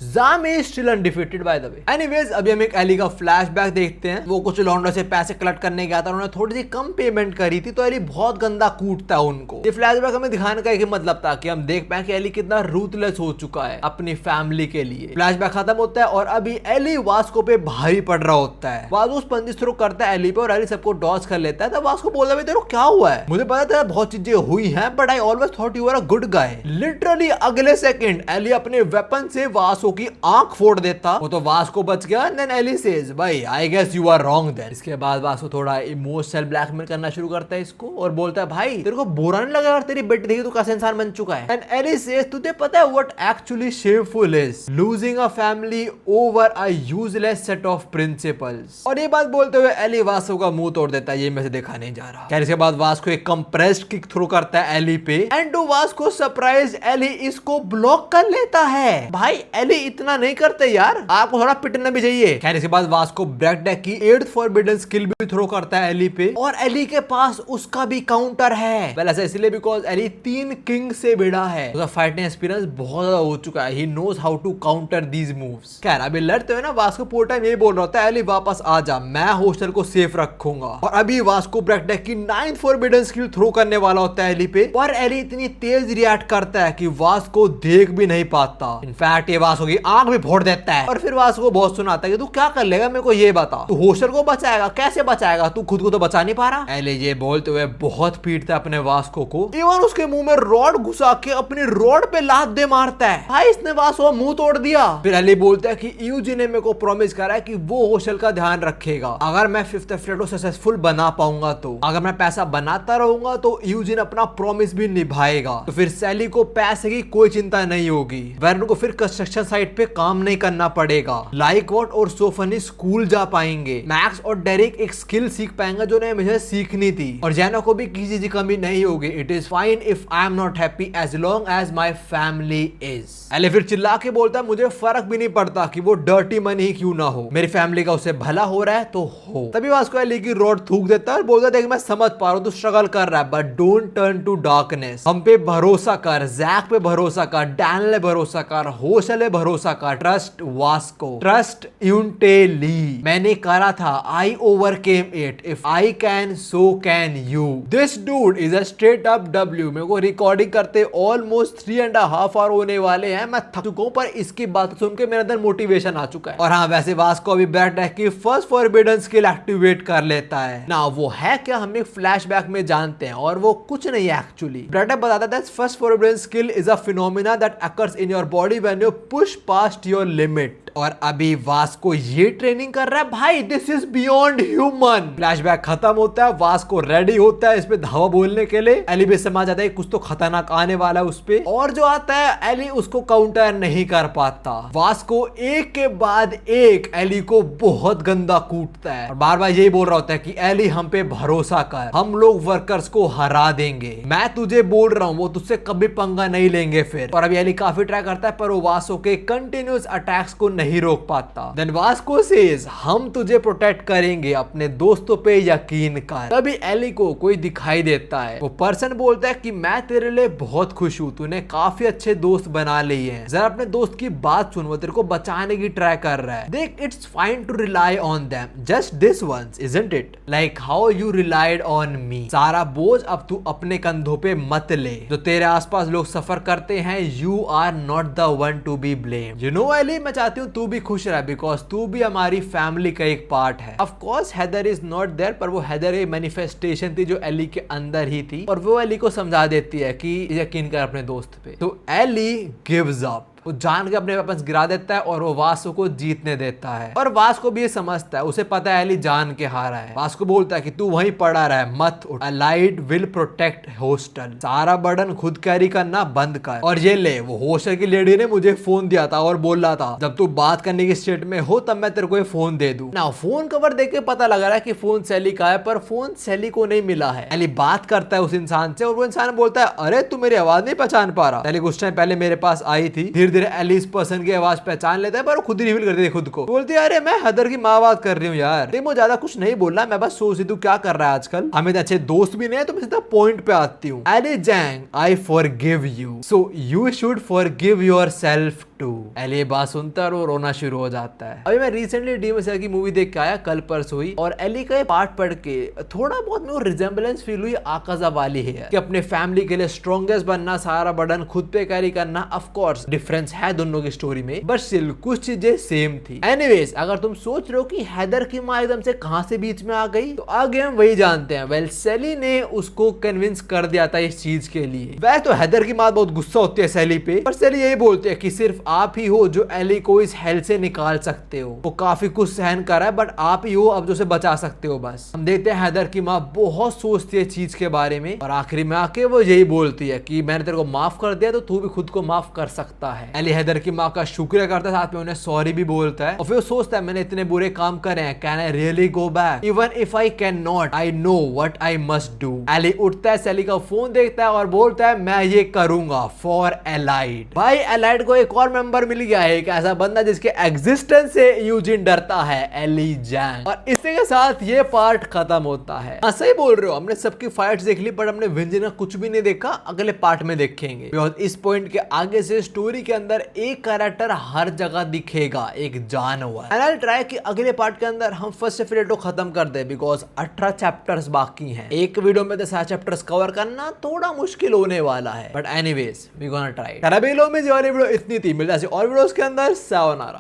Jam is still undefeated by the way. Anyways अभी हम एक एली का फ्लैशबैक देखते हैं। वो कुछ लॉन्डर से पैसे कलेक्ट करने गया था, उन्होंने थोड़ी सी कम पेमेंट करी थी, तो एली बहुत गंदा कूटता है उनको। ये फ्लैशबैक हमें दिखाने का एक ही मतलब था कि हम देख पाए कि एली कितना रूथलेस हो चुका है अपनी फैमिली के लिए। फ्लैशबैक खत्म होता है और अभी एली वास्को पे भारी पड़ रहा होता है। वास्को पंजिस थ्रो करता है एली पे और एली सबको डॉज कर लेता है। तब वास्को बोलता है तेरे को क्या हुआ है, मुझे पता था बहुत चीजें हुई हैं but I always thought you are a good guy. Literally अगले सेकंड एली अपने वेपन से वास्को की आंख फोड़ देता, वो तो वास्को बच गया। देन एली सेज भाई I guess you are wrong then. इसके बाद वास्को थोड़ा इमोशनल ब्लैकमेल करना शुरू करता है इसको और बोलता है भाई तेरे को बुरा नहीं लगा तेरी बेटी देखी तू कैसा इंसान बन चुका है। एंड एली सेज तुझे पता है what actually shameful is losing a family over a useless set of principles. और ये बात बोलते हुए एली वास्को का मुंह तोड़ देता है, ये मैं से देखा नहीं जा रहा। इसके बाद वास्को एक कंप्रेस्ड किक थ्रो करता है एली पे and to Vasco surprise Eli इसको ब्लॉक कर लेता है। भाई एली इतना नहीं करते यार, आपको थोड़ा पिटना भी चाहिए। खैर इसके बाद वास्को ब्रैक टैग की 8th फॉरबिडन स्किल भी थ्रो करता है एली पे और एली के पास उसका भी काउंटर है। वेल ऐसा इसलिए बिकॉज एली 3 किंग से भिड़ा है, उसका फाइटिंग एक्सपीरियंस बहुत ज्यादा हो चुका है, he knows how to counter these moves. खैर अभी लड़ते हुए ना वास्को पूरा टाइम ये बोल रहा होता है एली वापस आ जा, मैं होस्टल को सेफ रखूंगा। और अभी वास्को ब्रैक टैग की 9th फॉरबिडन स्किल थ्रो करने वाला होता है एली पे, पर एली इतनी तेज रिएक्ट करता है कि वास्को देख भी नहीं पाता। इनफैक्ट ये वास्को की आंख भी फोड़ देता है। और फिर वास्को को बहुत सुनाता है कि तू क्या कर लेगा, मेरे को ये बता, तू होशर को बचाएगा, कैसे बचाएगा, तू खुद को तो बचा नहीं पा रहा। एली ये बोलते हुए बहुत पीटता है अपने वास्को को, इवन उसके मुंह में रॉड घुसा के अपनी रॉड पे लात दे मारता है। भाई इसने वास्को मुंह तोड़ दिया। फिर एली बोलता है कि यूजी ने मेरे को प्रॉमिस करा है कि वो होशर का ध्यान रखेगा अगर मैं फिफ्थ फ्लैट को सक्सेसफुल बना पाऊंगा, तो अगर मैं पैसा बनाता रहूंगा तो यूजिन अपना प्रॉमिस भी निभाएगा। तो फिर सैली को पैसे की कोई चिंता नहीं होगी, वेरन को फिर कंस्ट्रक्शन साइट पे काम नहीं करना पड़ेगा। लाइकवॉट और सोफनी स्कूल जा पाएंगे, मैक्स और डेरिक एक स्किल सीख पाएंगे जो उन्हें हमेशा सीखनी थी, और जैनो को भी किसी चीज की कमी नहीं होगी। It is fine if I am not happy as long as my family is. Eli फिर चिल्ला के बोलता है मुझे फर्क भी नहीं पड़ता कि वो डर्टी मनी ही क्यों ना हो, मेरी फैमिली का उसे भला हो रहा है तो हो। तभी वास्को एली की रॉड थूक देता है और बोलता है देख मैं समझ पा रहा हूँ तू स्ट्रगल कर रहा है, but don't turn to darkness. हम पे भरोसा कर, जैक पे भरोसा कर, डैन ले भरोसा कर, होशल ले भरोसा कर। ट्रस्ट वास्को, ट्रस्ट यूंटेली। मैंने करा था, I overcame it, if I can so can you. This dude is a straight up W. मेरे को रिकॉर्डिंग करते ऑलमोस्ट 3.5 आवर होने वाले हैं, मैं थक चुका हूं, पर इसकी बात सुन के मेरे अंदर मोटिवेशन आ चुका है। और हाँ वैसे वास्को अभी बैठ है कि फर्स्ट फॉरबिडन स्किल एक्टिवेट कर लेता है ना। वो है क्या हम एक फ्लैशबैक में जानते हैं, और वो कुछ नहीं है एक्चुअली। ब्रैड बताता है first forbidden skill is a phenomena that occurs in your body when you push past your limit. और अभी वास्को ये ट्रेनिंग कर रहा है, भाई this is beyond human. Flashback खत्म होता है, वास्को रेडी होता है इस पे धावा बोलने के लिए। एली भी समझ जाता है कुछ तो खतरनाक आने वाला है उस पे, और जो आता है एली उसको काउंटर नहीं कर पाता। वास्को एक के बाद एक एली को बहुत गंदा कूटता है और बार बार यही बोल रहा होता है कि एली हम पे भरोसा कर, हम लोग वर्कर्स को हरा देंगे, मैं तुझे बोल रहा हूँ वो तुझसे कभी पंगा नहीं लेंगे। फिर और अभी एली काफी ट्राई करता है पर वो वास्को के कंटिन्यूअस अटैक्स को नहीं रोक पाता। देन वास्को सेज हम तुझे प्रोटेक्ट करेंगे, अपने दोस्तों पे यकीन कर। तभी एली को कोई दिखाई देता है, वो पर्सन बोलता है कि मैं तेरे लिए बहुत खुश हूँ, तूने काफी अच्छे दोस्त बना लिए हैं, जरा अपने दोस्त की बात सुन, वो तेरे को बचाने की ट्राई कर रहा है। देख it's fine to rely on them, just this once isn't it, like how you relied on me. सारा बोझ अब तू अपने कंधों पे मत ले, जो तेरे आसपास लोग सफर करते हैं, you are not the one to be blame. You know Eli मैं चाहती हूँ तू भी खुश रह, बिकॉज तू भी हमारी फैमिली का एक पार्ट है। Of course Heather is not there, पर वो हेदर एक मैनिफेस्टेशन थी जो एली के अंदर ही थी, और वो एली को समझा देती है कि यकीन कर अपने दोस्त पे। तो एली गिव्स अप, वो जान के अपने वेपन्स गिरा देता है और वो वास्को को जीतने देता है। और वास्को भी ये समझता है, उसे पता है एली जान के हारा है। वास्को बोलता है कि तू वहीं पड़ा रहा है, मत उठ, अ लाइट विल प्रोटेक्ट हॉस्टल, सारा बर्डन खुद कैरी करना बंद कर। और ये ले, वो हॉस्टल की लेडी ने मुझे फोन दिया था और बोल रहा था जब तू बात करने की स्टेट में हो तब मैं तेरे को ये फोन दे दूं ना। फोन कवर देख के पता लग रहा है कि फोन सैली का है, पर फोन सैली को नहीं मिला है। एली बात करता है उस इंसान से और वो इंसान बोलता है अरे तू मेरी आवाज नहीं पहचान पा रहा। एली कुछ टाइम पहले मेरे पास आई थी। धीरे धीरे एली इस पर्सन की आवाज पहचान लेता है, पर वो खुद ही रिवील कर देती है खुद को। बोलती है अरे मैं हेदर की माँ बात कर रही हूँ यार, वो ज्यादा कुछ नहीं बोल रहा, मैं बस सोच रही तू क्या कर रहा है आजकल, हमें तो अच्छे दोस्त भी नहीं है, तो मैं सीधा पॉइंट पे आती हूँ। Ellie Jang I forgive you, so you should forgive yourself too. Ellie बात सुनता है और वो रोना शुरू हो जाता है। अभी मैं रिसेंटली डीमन स्लेयर की मूवी देख के आया, कल परसों ही, और एली का पार्ट पढ़ के थोड़ा बहुत मेरे को रिजेम्बलेंस फील हुई आकाजा वाली है कि अपने फैमिली के लिए स्ट्रॉन्गेस्ट बनना, सारा बर्डन खुद पे कैरी करना। ऑफ कोर्स डिफरेंस है दोनों की स्टोरी में, बट स्टिल कुछ चीजें सेम थी। एनीवेज अगर तुम सोच रहे हो कि हैदर की माँ एकदम से कहां से बीच में आ गई, तो आगे हम वही जानते हैं। वेल सैली ने उसको कन्विंस कर दिया था इस चीज के लिए। वैसे तो हैदर की माँ बहुत गुस्सा होती है सैली पे, पर सैली यही बोलती है कि सिर्फ आप ही हो जो एली को इस हेल से निकाल सकते हो। वो काफी कुछ सहन कर रहा है, बट आप ही हो अब जो उसे बचा सकते हो। बस हम देखते हैं हैदर की माँ बहुत सोचती है चीज के बारे में, और आखिरी में आके वो यही बोलती है कि मैंने तेरे को माफ कर दिया तो तू भी खुद को माफ कर सकता है। एली हैदर की माँ का शुक्रिया करता है, साथ में उन्हें सॉरी भी बोलता है, और फिर वो सोचता है मैंने इतने बुरे काम करे हैं, can I really go back, even if I can not, I know what I must do. Ellie उठता है, सैली का फोन देखता है और बोलता है मैं ये करूंगा फॉर एलाइड। भाई एलाइड को एक और मेंबर मिल गया है, एक ऐसा बंदा जिसके एग्जिस्टेंस से यूजिन डरता है, एली जैंग। और इसी के साथ ये पार्ट खत्म होता है। हाँ सही बोल रहे हो, हमने सबकी फाइट्स देख ली, बट हमने विंजन का कुछ भी नहीं देखा, अगले पार्ट में देखेंगे। इस पॉइंट के आगे से स्टोरी के अंदर एक कैरेक्टर हर जगह दिखेगा, एक जानवर। एंड आई विल ट्राई कि अगले पार्ट के अंदर हम फर्स्ट एफिलिएट को खत्म कर दे, बिकॉज 18 चैप्टर्स बाकी हैं। एक वीडियो में तो सारे चैप्टर्स कवर करना थोड़ा मुश्किल होने वाला है, but anyways we gonna try. अभी लो में ये वाली वीडियो इतनी थी, मिलता है और वीडियोस के अंदर। सायोनारा।